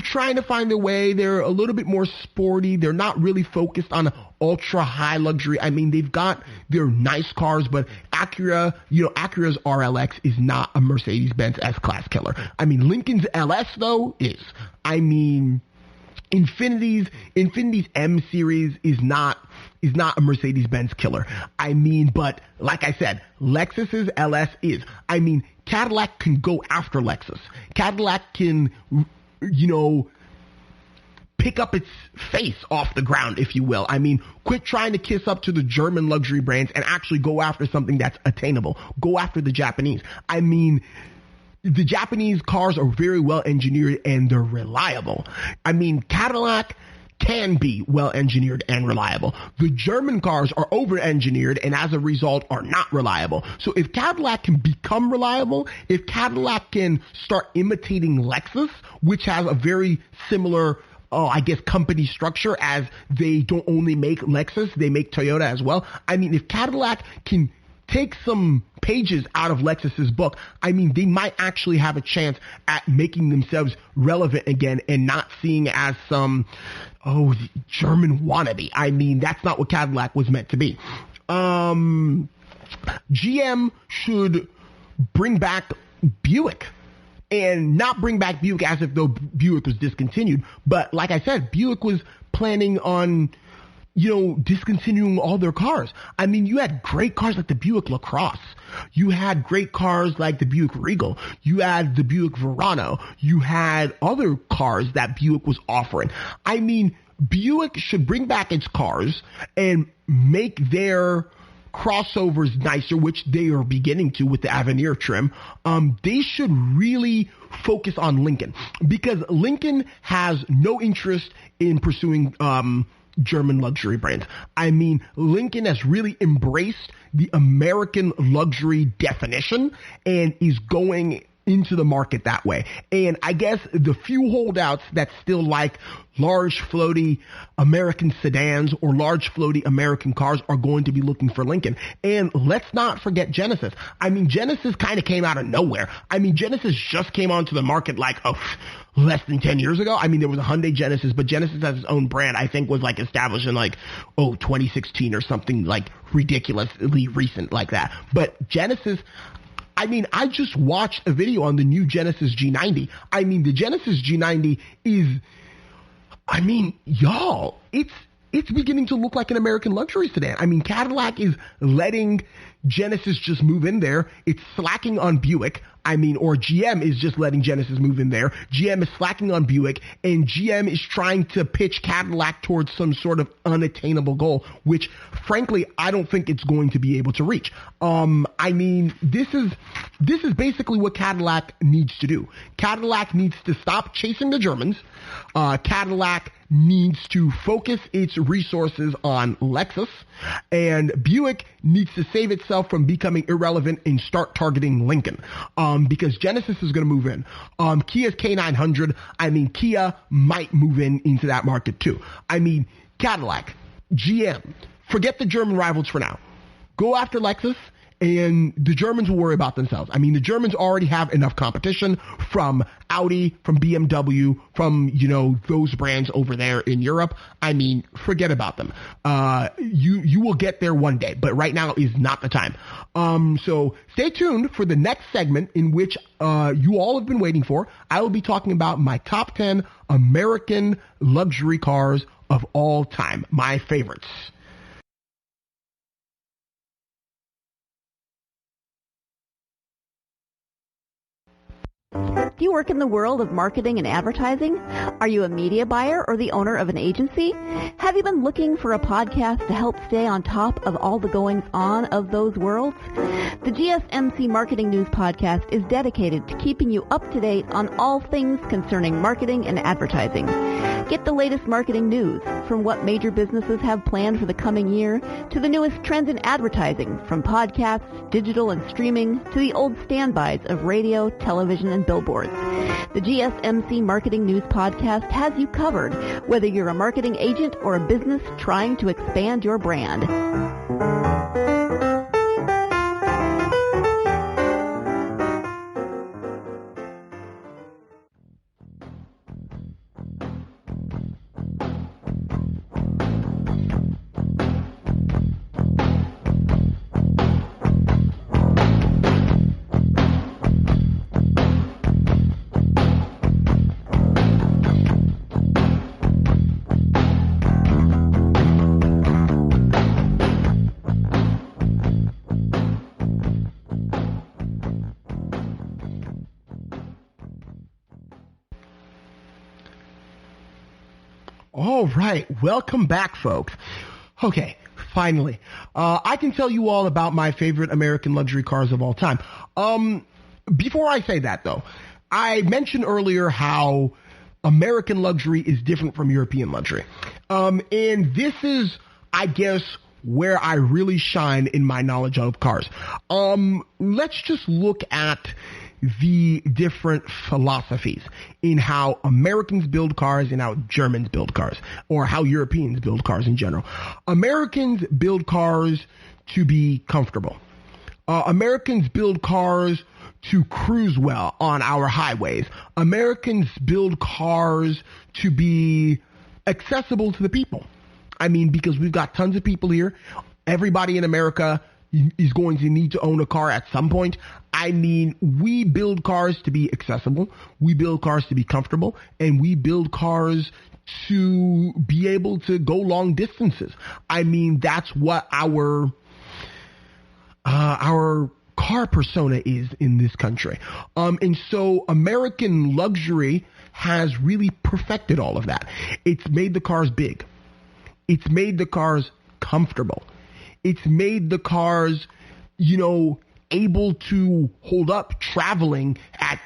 trying to find a way. They're a little bit more sporty. They're not really focused on ultra high luxury. I mean, they've got their nice cars, but Acura's RLX is not a Mercedes-Benz S-Class killer. I mean, Lincoln's LS, though, is. I mean, Infiniti's M series is not a Mercedes-Benz killer. I mean, but like I said, Lexus's LS is. I mean, Cadillac can go after Lexus. Cadillac can, pick up its face off the ground, if you will. I mean, quit trying to kiss up to the German luxury brands and actually go after something that's attainable. Go after the Japanese. I mean, the Japanese cars are very well engineered and they're reliable. I mean, Cadillac can be well engineered and reliable. The German cars are over engineered and as a result are not reliable. So if Cadillac can become reliable, if Cadillac can start imitating Lexus, which has a very similar company structure, as they don't only make Lexus, they make Toyota as well. I mean, if Cadillac can take some pages out of Lexus's book, I mean, they might actually have a chance at making themselves relevant again and not seeing as some, German wannabe. I mean, that's not what Cadillac was meant to be. GM should bring back Buick. And not bring back Buick as if though Buick was discontinued. But like I said, Buick was planning on, discontinuing all their cars. I mean, you had great cars like the Buick LaCrosse. You had great cars like the Buick Regal. You had the Buick Verano. You had other cars that Buick was offering. I mean, Buick should bring back its cars and make their crossovers nicer, which they are beginning to with the Avenir trim. They should really focus on Lincoln because Lincoln has no interest in pursuing German luxury brands. I mean, Lincoln has really embraced the American luxury definition and is going into the market that way. And I guess the few holdouts that still like large floaty American sedans or large floaty American cars are going to be looking for Lincoln. And let's not forget Genesis. I mean, Genesis kind of came out of nowhere. I mean, Genesis just came onto the market like, less than 10 years ago. I mean, there was a Hyundai Genesis, but Genesis as its own brand, I think was like established in 2016 or something like ridiculously recent like that. But Genesis, I mean, I just watched a video on the new Genesis G90. I mean, the Genesis G90 is, I mean, y'all, it's beginning to look like an American luxury sedan. I mean, Cadillac is letting Genesis just move in there. It's slacking on Buick. I mean, or GM is just letting Genesis move in there. GM is slacking on Buick, and GM is trying to pitch Cadillac towards some sort of unattainable goal, which, frankly, I don't think it's going to be able to reach. I mean, this is basically what Cadillac needs to do. Cadillac needs to stop chasing the Germans. Cadillac needs to focus its resources on Lexus, and Buick needs to save itself from becoming irrelevant and start targeting Lincoln. Because Genesis is going to move in. Kia's K900, I mean, Kia might move into that market too. I mean, Cadillac, GM, forget the German rivals for now. Go after Lexus and the Germans will worry about themselves. I mean, the Germans already have enough competition from Audi, from BMW, from, those brands over there in Europe. I mean, forget about them. You will get there one day, but right now is not the time. So stay tuned for the next segment in which you all have been waiting for. I will be talking about my top 10 American luxury cars of all time, my favorites. Do you work in the world of marketing and advertising? Are you a media buyer or the owner of an agency? Have you been looking for a podcast to help stay on top of all the goings-on of those worlds? The GSMC Marketing News Podcast is dedicated to keeping you up to date on all things concerning marketing and advertising. Get the latest marketing news, from what major businesses have planned for the coming year, to the newest trends in advertising, from podcasts, digital and streaming, to the old standbys of radio, television, and billboards. The GSMC Marketing News Podcast has you covered, whether you're a marketing agent or a business trying to expand your brand. All right, welcome back, folks. Okay, finally, I can tell you all about my favorite American luxury cars of all time. Before I say that, though, I mentioned earlier how American luxury is different from European luxury. And this is, I guess, where I really shine in my knowledge of cars. Let's just look at the different philosophies in how Americans build cars and how Germans build cars, or how Europeans build cars in general. Americans build cars to be comfortable. Americans build cars to cruise well on our highways. Americans build cars to be accessible to the people. I mean, because we've got tons of people here. Everybody in America is going to need to own a car at some point. I mean, we build cars to be accessible, we build cars to be comfortable, and we build cars to be able to go long distances. I mean, that's what our car persona is in this country. And so American luxury has really perfected all of that. It's made the cars big. It's made the cars comfortable. It's made the cars, able to hold up traveling at,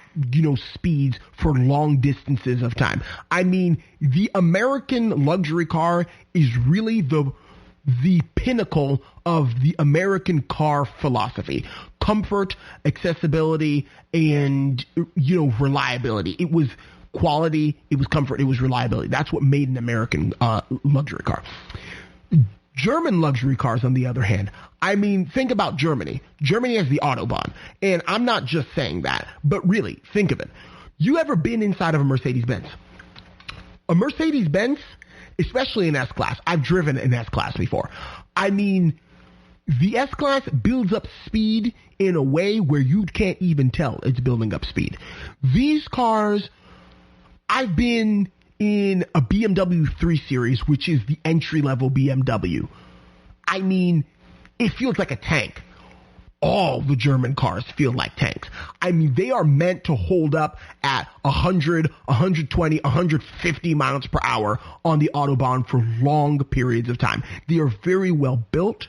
speeds for long distances of time. I mean, the American luxury car is really the pinnacle of the American car philosophy. Comfort, accessibility, and, reliability. It was quality, it was comfort, it was reliability. That's what made an American luxury car. German luxury cars, on the other hand, I mean, think about Germany. Germany has the Autobahn. And I'm not just saying that, but really, think of it. You ever been inside of a Mercedes-Benz? A Mercedes-Benz, especially an S-Class. I've driven an S-Class before. I mean, the S-Class builds up speed in a way where you can't even tell it's building up speed. These cars, I've been in a BMW 3 Series, which is the entry-level BMW. I mean, it feels like a tank. All the German cars feel like tanks. I mean, they are meant to hold up at 100, 120, 150 miles per hour on the Autobahn for long periods of time. They are very well built,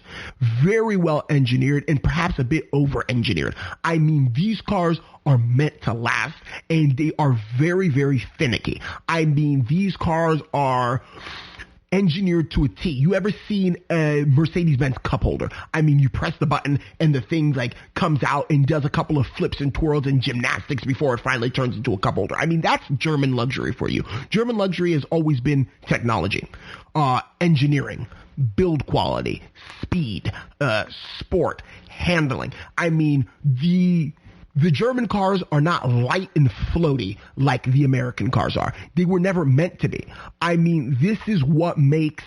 very well engineered, and perhaps a bit over-engineered. I mean, these cars are meant to last, and they are very, very finicky. I mean, these cars are engineered to a T. You ever seen a Mercedes-Benz cup holder? I mean, you press the button and the thing comes out and does a couple of flips and twirls and gymnastics before it finally turns into a cup holder. I mean, that's German luxury for you. German luxury has always been technology, engineering, build quality, speed, sport, handling. I mean, the German cars are not light and floaty like the American cars are. They were never meant to be. I mean, this is what makes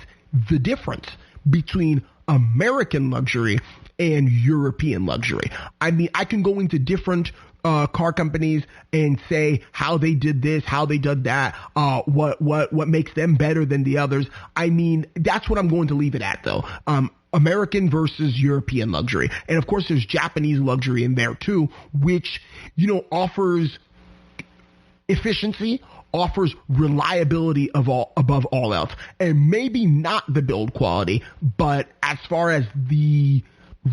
the difference between American luxury and European luxury. I mean, I can go into different car companies and say how they did this, how they did that, what makes them better than the others. I mean, that's what I'm going to leave it at, though. American versus European luxury. And of course, there's Japanese luxury in there too, which, offers efficiency, offers reliability above all else. And maybe not the build quality, but as far as the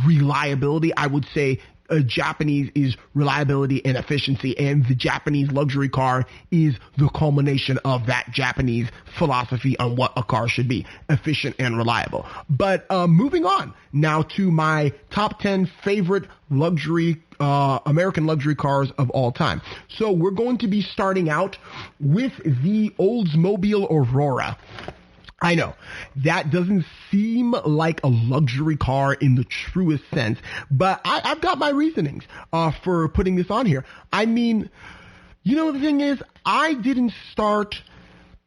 reliability, I would say Japanese is reliability and efficiency, and the Japanese luxury car is the culmination of that Japanese philosophy on what a car should be, efficient and reliable. But moving on now to my top 10 favorite luxury American luxury cars of all time. So we're going to be starting out with the Oldsmobile Aurora. I know, that doesn't seem like a luxury car in the truest sense, but I've got my reasonings for putting this on here. I mean, the thing is, I didn't start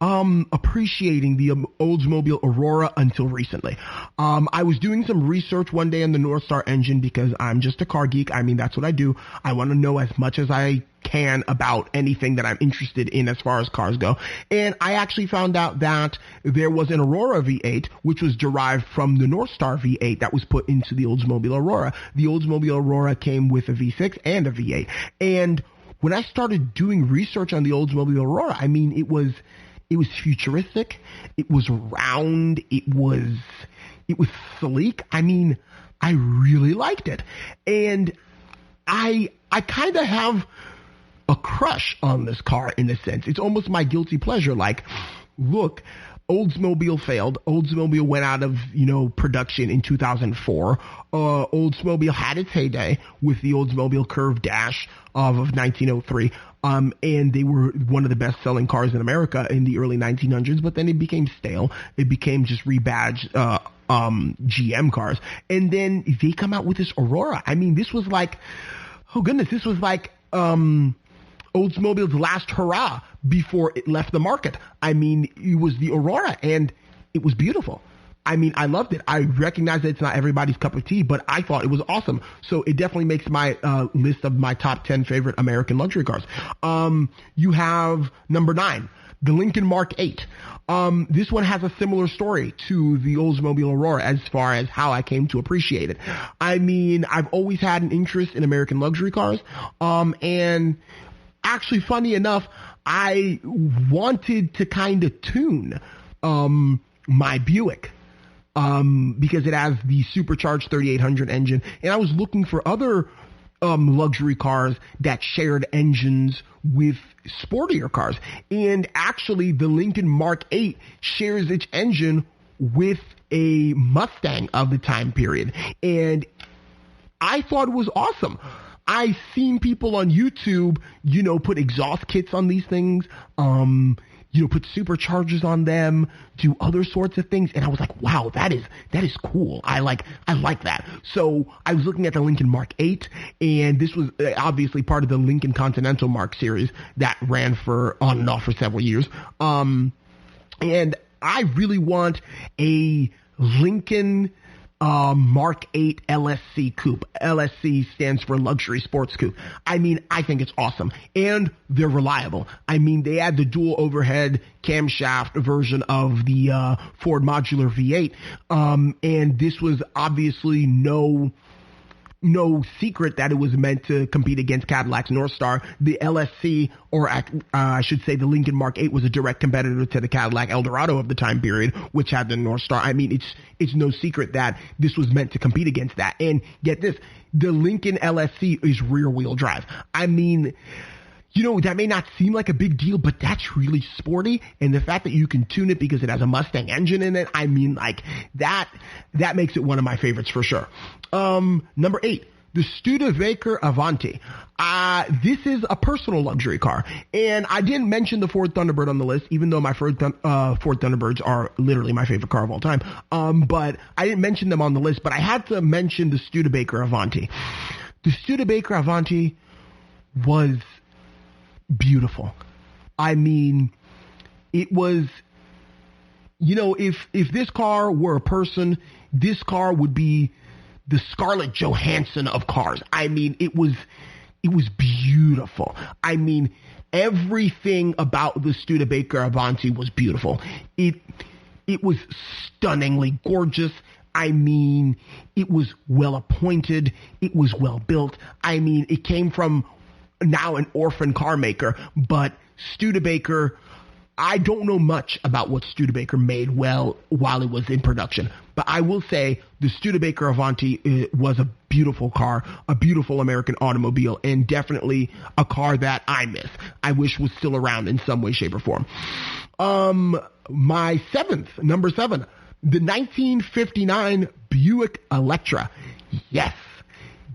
appreciating the Oldsmobile Aurora until recently. I was doing some research one day on the North Star engine because I'm just a car geek. I mean, that's what I do. I want to know as much as I can about anything that I'm interested in as far as cars go. And I actually found out that there was an Aurora V8, which was derived from the North Star V8 that was put into the Oldsmobile Aurora. The Oldsmobile Aurora came with a V6 and a V8. And when I started doing research on the Oldsmobile Aurora, I mean, it was futuristic. It was round. It was sleek. I mean, I really liked it. And I kind of have a crush on this car in a sense. It's almost my guilty pleasure. Like, look, Oldsmobile failed. Oldsmobile went out of, production in 2004. Oldsmobile had its heyday with the Oldsmobile Curved Dash of 1903. And they were one of the best-selling cars in America in the early 1900s, but then it became stale. It became just rebadged GM cars. And then they come out with this Aurora. I mean, this was like, oh goodness, this was like Oldsmobile's last hurrah before it left the market. I mean, it was the Aurora, and it was beautiful. I mean, I loved it. I recognize that it's not everybody's cup of tea, but I thought it was awesome. So it definitely makes my list of my top 10 favorite American luxury cars. You have number 9, the Lincoln Mark 8. This one has a similar story to the Oldsmobile Aurora as far as how I came to appreciate it. I mean, I've always had an interest in American luxury cars. And actually, funny enough, I wanted to kind of tune my Buick. Because it has the supercharged 3800 engine, and I was looking for other luxury cars that shared engines with sportier cars. And actually, the Lincoln Mark 8 shares its engine with a Mustang of the time period, and I thought it was awesome. I've seen people on YouTube, put exhaust kits on these things, put superchargers on them, do other sorts of things. And I was like, wow, that is cool. I like that. So I was looking at the Lincoln Mark 8, and this was obviously part of the Lincoln Continental Mark series that ran for on and off for several years. And I really want a Lincoln Mark 8 LSC coupe. LSC stands for luxury sports coupe. I mean, I think it's awesome. And they're reliable. I mean, they had the dual overhead camshaft version of the Ford Modular V8. And this was obviously no secret that it was meant to compete against Cadillac's North Star. The LSC, or I should say the Lincoln Mark 8, was a direct competitor to the Cadillac Eldorado of the time period, which had the North Star. I mean, it's no secret that this was meant to compete against that. And get this, the Lincoln LSC is rear-wheel drive. I mean, that may not seem like a big deal, but that's really sporty. And the fact that you can tune it because it has a Mustang engine in it, I mean, like, that makes it one of my favorites for sure. Number 8, the Studebaker Avanti. This is a personal luxury car. And I didn't mention the Ford Thunderbird on the list, even though my Ford Thunderbirds are literally my favorite car of all time. But I didn't mention them on the list, but I had to mention the Studebaker Avanti. The Studebaker Avanti was beautiful. I mean, it was, you know, if this car were a person, this car would be the Scarlett Johansson of cars. I mean, it was beautiful. I mean, everything about the Studebaker Avanti was beautiful. It was stunningly gorgeous. I mean, it was well appointed. It was well built. I mean, it came from now an orphan car maker, but Studebaker, I don't know much about what Studebaker made well while it was in production, but I will say the Studebaker Avanti was a beautiful car, a beautiful American automobile, and definitely a car that I miss. I wish was still around in some way, shape, or form. My number 7, the 1959 Buick Electra. Yes.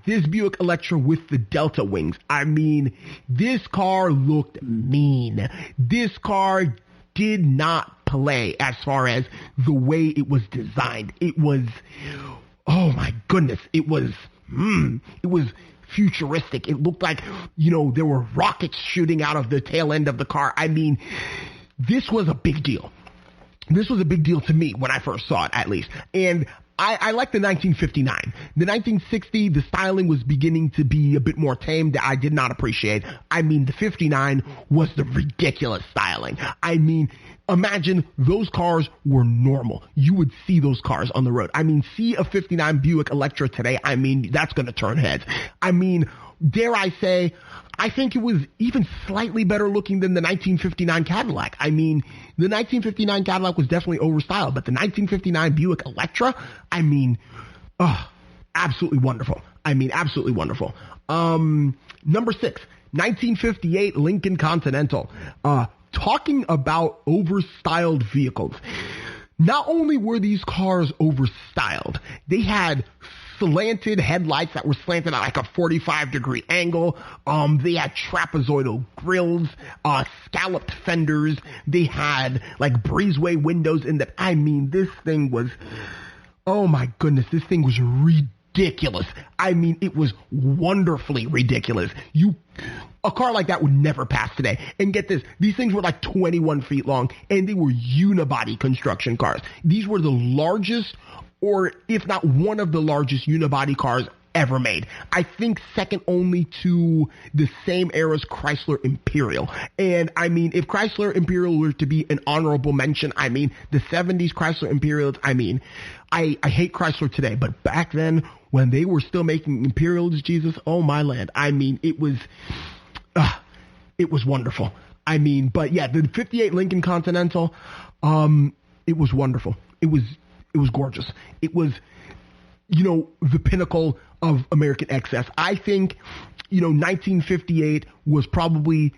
This Buick Electra with the Delta wings. I mean, this car looked mean. This car did not play as far as the way it was designed. It was, oh my goodness, it was futuristic. It looked like, you know, there were rockets shooting out of the tail end of the car. I mean, this was a big deal. This was a big deal to me when I first saw it, at least. And I like the 1959. The 1960, the styling was beginning to be a bit more tame that I did not appreciate. I mean, the 59 was the ridiculous styling. I mean, imagine those cars were normal. You would see those cars on the road. I mean, see a 59 Buick Electra today. I mean, that's going to turn heads. I mean, dare I say, I think it was even slightly better looking than the 1959 Cadillac. I mean, the 1959 Cadillac was definitely overstyled, but the 1959 Buick Electra, I mean, absolutely wonderful. I mean, absolutely wonderful. Number 6, 1958 Lincoln Continental. Talking about overstyled vehicles. Not only were these cars overstyled, they had slanted headlights that were slanted at like a 45-degree angle. They had trapezoidal grills, scalloped fenders. They had like breezeway windows in that. I mean, this thing was, oh my goodness, this thing was ridiculous. I mean, it was wonderfully ridiculous. A car like that would never pass today. And get this, these things were like 21 feet long, and they were unibody construction cars. These were the largest, or if not one of the largest unibody cars ever made. I think second only to the same era's Chrysler Imperial. And I mean, if Chrysler Imperial were to be an honorable mention, I mean, the 70s Chrysler Imperials, I mean, I hate Chrysler today, but back then when they were still making Imperials, Jesus, oh my land. I mean, it was wonderful. I mean, but yeah, the 58 Lincoln Continental, it was wonderful. It was gorgeous. It was, you know, the pinnacle of American excess. I think, you know, 1958 was probably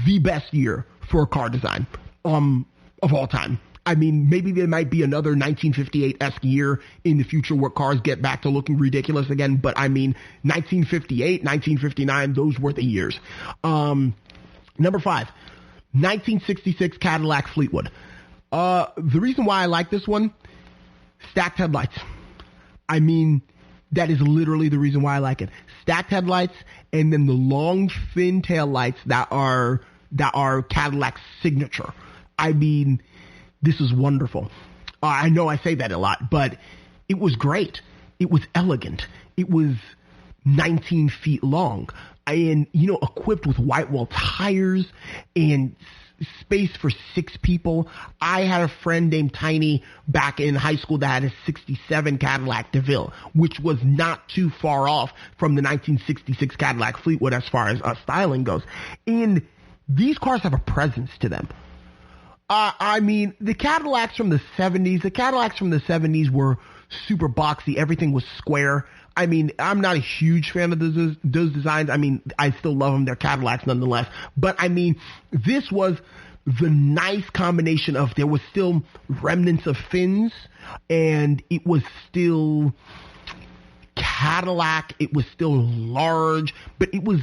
the best year for car design, of all time. I mean, maybe there might be another 1958-esque year in the future where cars get back to looking ridiculous again. But I mean, 1958, 1959, those were the years. Number 5, 1966 Cadillac Fleetwood. The reason why I like this one, stacked headlights. I mean, that is literally the reason why I like it. Stacked headlights, and then the long, thin tail lights that are Cadillac's signature. I mean, this is wonderful. I know I say that a lot, but it was great. It was elegant. It was 19 feet long, and, you know, equipped with white wall tires and space for 6 people. I had a friend named Tiny back in high school that had a 67 Cadillac DeVille, which was not too far off from the 1966 Cadillac Fleetwood as far as styling goes. And these cars have a presence to them. I mean, the Cadillacs from the 70s were super boxy. Everything was square. I mean, I'm not a huge fan of those designs. I mean, I still love them. They're Cadillacs nonetheless. But I mean, this was the nice combination of, there was still remnants of fins, and it was still Cadillac. It was still large, but it was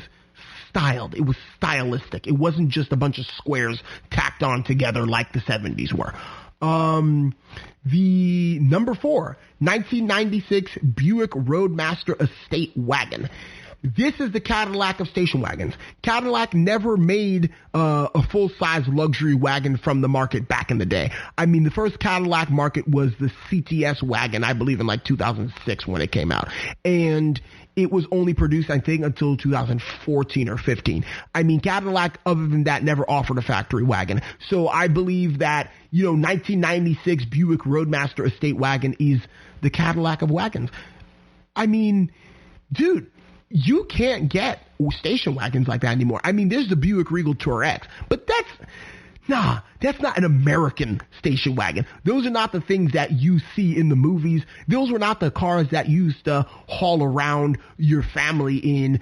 styled. It was stylistic. It wasn't just a bunch of squares tacked on together like the 70s were. The number 4, 1996 Buick Roadmaster Estate Wagon. This is the Cadillac of station wagons. Cadillac never made a full-size luxury wagon from the market back in the day. I mean, the first Cadillac market was the CTS wagon, I believe in like 2006 when it came out. And it was only produced, I think, until 2014 or 15. I mean, Cadillac, other than that, never offered a factory wagon. So I believe that, 1996 Buick Roadmaster Estate Wagon is the Cadillac of wagons. I mean, dude, you can't get station wagons like that anymore. I mean, there's the Buick Regal Tour X, but that's not an American station wagon. Those are not the things that you see in the movies. Those were not the cars that you used to haul around your family in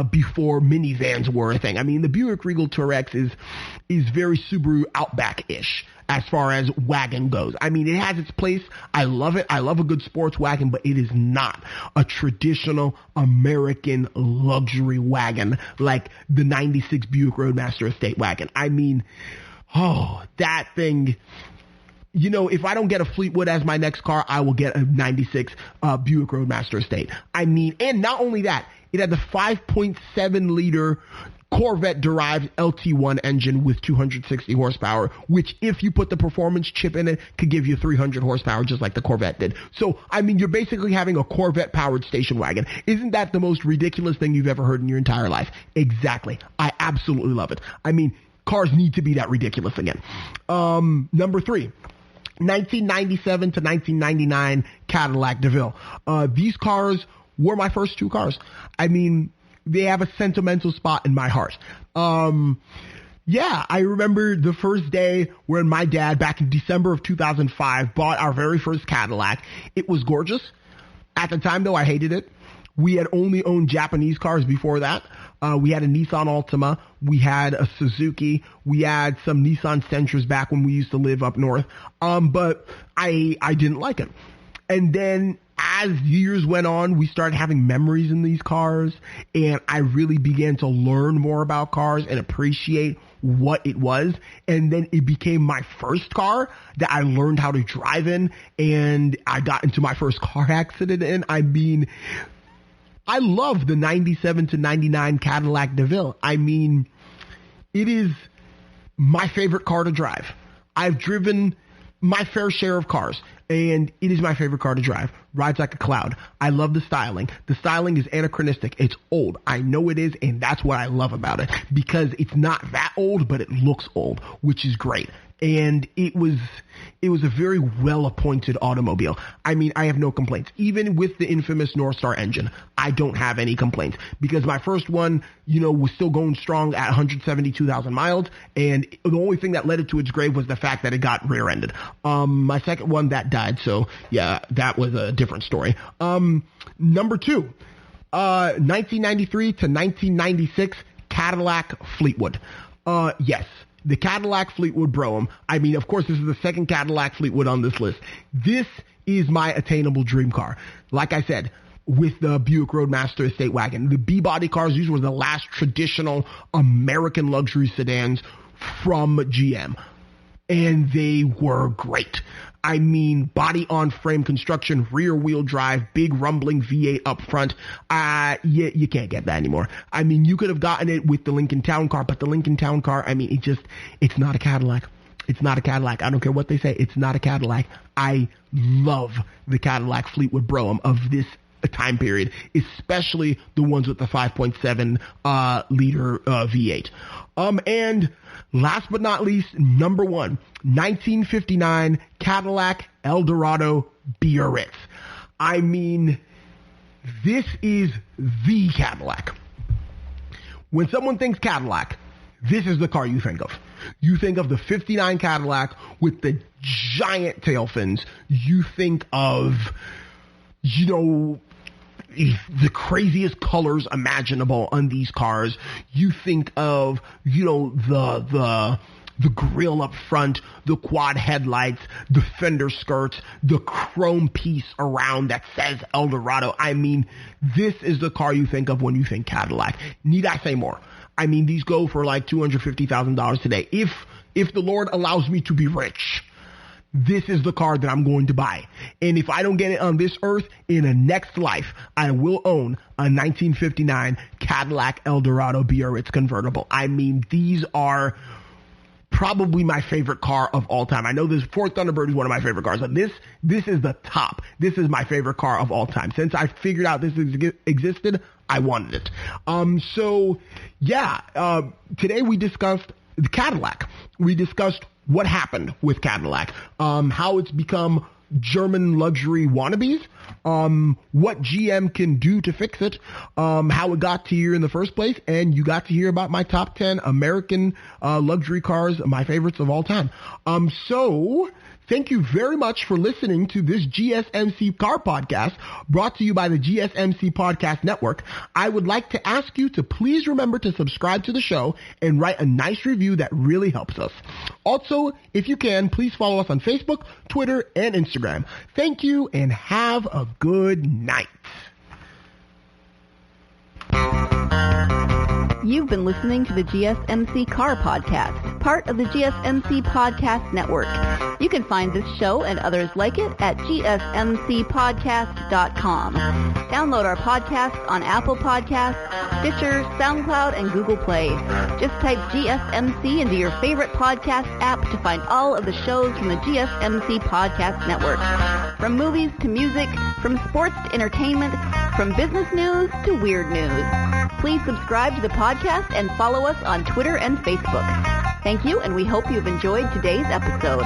before minivans were a thing. I mean, the Buick Regal Tour X is very Subaru Outback-ish as far as wagon goes. I mean, it has its place. I love it. I love a good sports wagon, but it is not a traditional American luxury wagon like the 96 Buick Roadmaster Estate Wagon. I mean, that thing, if I don't get a Fleetwood as my next car, I will get a 96 Buick Roadmaster Estate. I mean, and not only that, it had the 5.7 liter Corvette-derived LT1 engine with 260 horsepower, which if you put the performance chip in it, could give you 300 horsepower just like the Corvette did. So, I mean, you're basically having a Corvette-powered station wagon. Isn't that the most ridiculous thing you've ever heard in your entire life? Exactly. I absolutely love it. I mean, cars need to be that ridiculous again. Number 3. 1997 to 1999 Cadillac DeVille. These cars were my first 2 cars. I mean, they have a sentimental spot in my heart. I remember the first day when my dad, back in December of 2005, bought our very first Cadillac. It was gorgeous. At the time, though, I hated it. We had only owned Japanese cars before that. We had a Nissan Altima. We had a Suzuki. We had some Nissan Sentras back when we used to live up north. But I didn't like it. And then as years went on, we started having memories in these cars, and I really began to learn more about cars and appreciate what it was. And then it became my first car that I learned how to drive in, and I got into my first car accident in. I mean, I love the 97 to 99 Cadillac DeVille. I mean, it is my favorite car to drive. I've driven my fair share of cars, and it is my favorite car to drive. Rides like a cloud. I love the styling. The styling is anachronistic. It's old. I know it is, and that's what I love about it, because it's not that old, but it looks old, which is great. And it was a very well-appointed automobile. I mean, I have no complaints. Even with the infamous North Star engine, I don't have any complaints, because my first one, was still going strong at 172,000 miles, and the only thing that led it to its grave was the fact that it got rear-ended. My second one, that died, so yeah, that was a different story. Number 2, 1993 to 1996 Cadillac Fleetwood. Yes. The Cadillac Fleetwood Brougham. I mean, of course, this is the second Cadillac Fleetwood on this list. This is my attainable dream car. Like I said, with the Buick Roadmaster Estate Wagon. The B-body cars, these were the last traditional American luxury sedans from GM. And they were great. I mean, body-on-frame construction, rear-wheel drive, big rumbling V8 up front. You can't get that anymore. I mean, you could have gotten it with the Lincoln Town Car, but the Lincoln Town Car, I mean, it's not a Cadillac. It's not a Cadillac. I don't care what they say. It's not a Cadillac. I love the Cadillac Fleetwood Brougham of this time period, especially the ones with the 5.7 liter V8. And last but not least, number 1, 1959 Cadillac Eldorado Bieret. I mean, this is the Cadillac. When someone thinks Cadillac, this is the car you think of. You think of the 59 Cadillac with the giant tail fins. You think of, the craziest colors imaginable on these cars. You think of, the the grille up front, the quad headlights, the fender skirts, the chrome piece around that says Eldorado. I mean, this is the car you think of when you think Cadillac. Need I say more? I mean, these go for like $250,000 today. If the Lord allows me to be rich, this is the car that I'm going to buy. And if I don't get it on this earth, in a next life, I will own a 1959 Cadillac Eldorado Biarritz convertible. I mean, these are probably my favorite car of all time. I know this Ford Thunderbird is one of my favorite cars, but this is the top. This is my favorite car of all time. Since I figured out this existed, I wanted it. Today we discussed the Cadillac. We discussed what happened with Cadillac, how it's become German luxury wannabes, what GM can do to fix it, how it got to here in the first place, and you got to hear about my top 10 American luxury cars, my favorites of all time. Thank you very much for listening to this GSMC car podcast brought to you by the GSMC Podcast Network. I would like to ask you to please remember to subscribe to the show and write a nice review that really helps us. Also, if you can, please follow us on Facebook, Twitter, and Instagram. Thank you and have a good night. You've been listening to the GSMC Car Podcast, part of the GSMC Podcast Network. You can find this show and others like it at gsmcpodcast.com. Download our podcasts on Apple Podcasts, Stitcher, SoundCloud, and Google Play. Just type GSMC into your favorite podcast app to find all of the shows from the GSMC Podcast Network. From movies to music, from sports to entertainment, from business news to weird news. Please subscribe to the podcast and follow us on Twitter and Facebook. Thank you, and we hope you've enjoyed today's episode.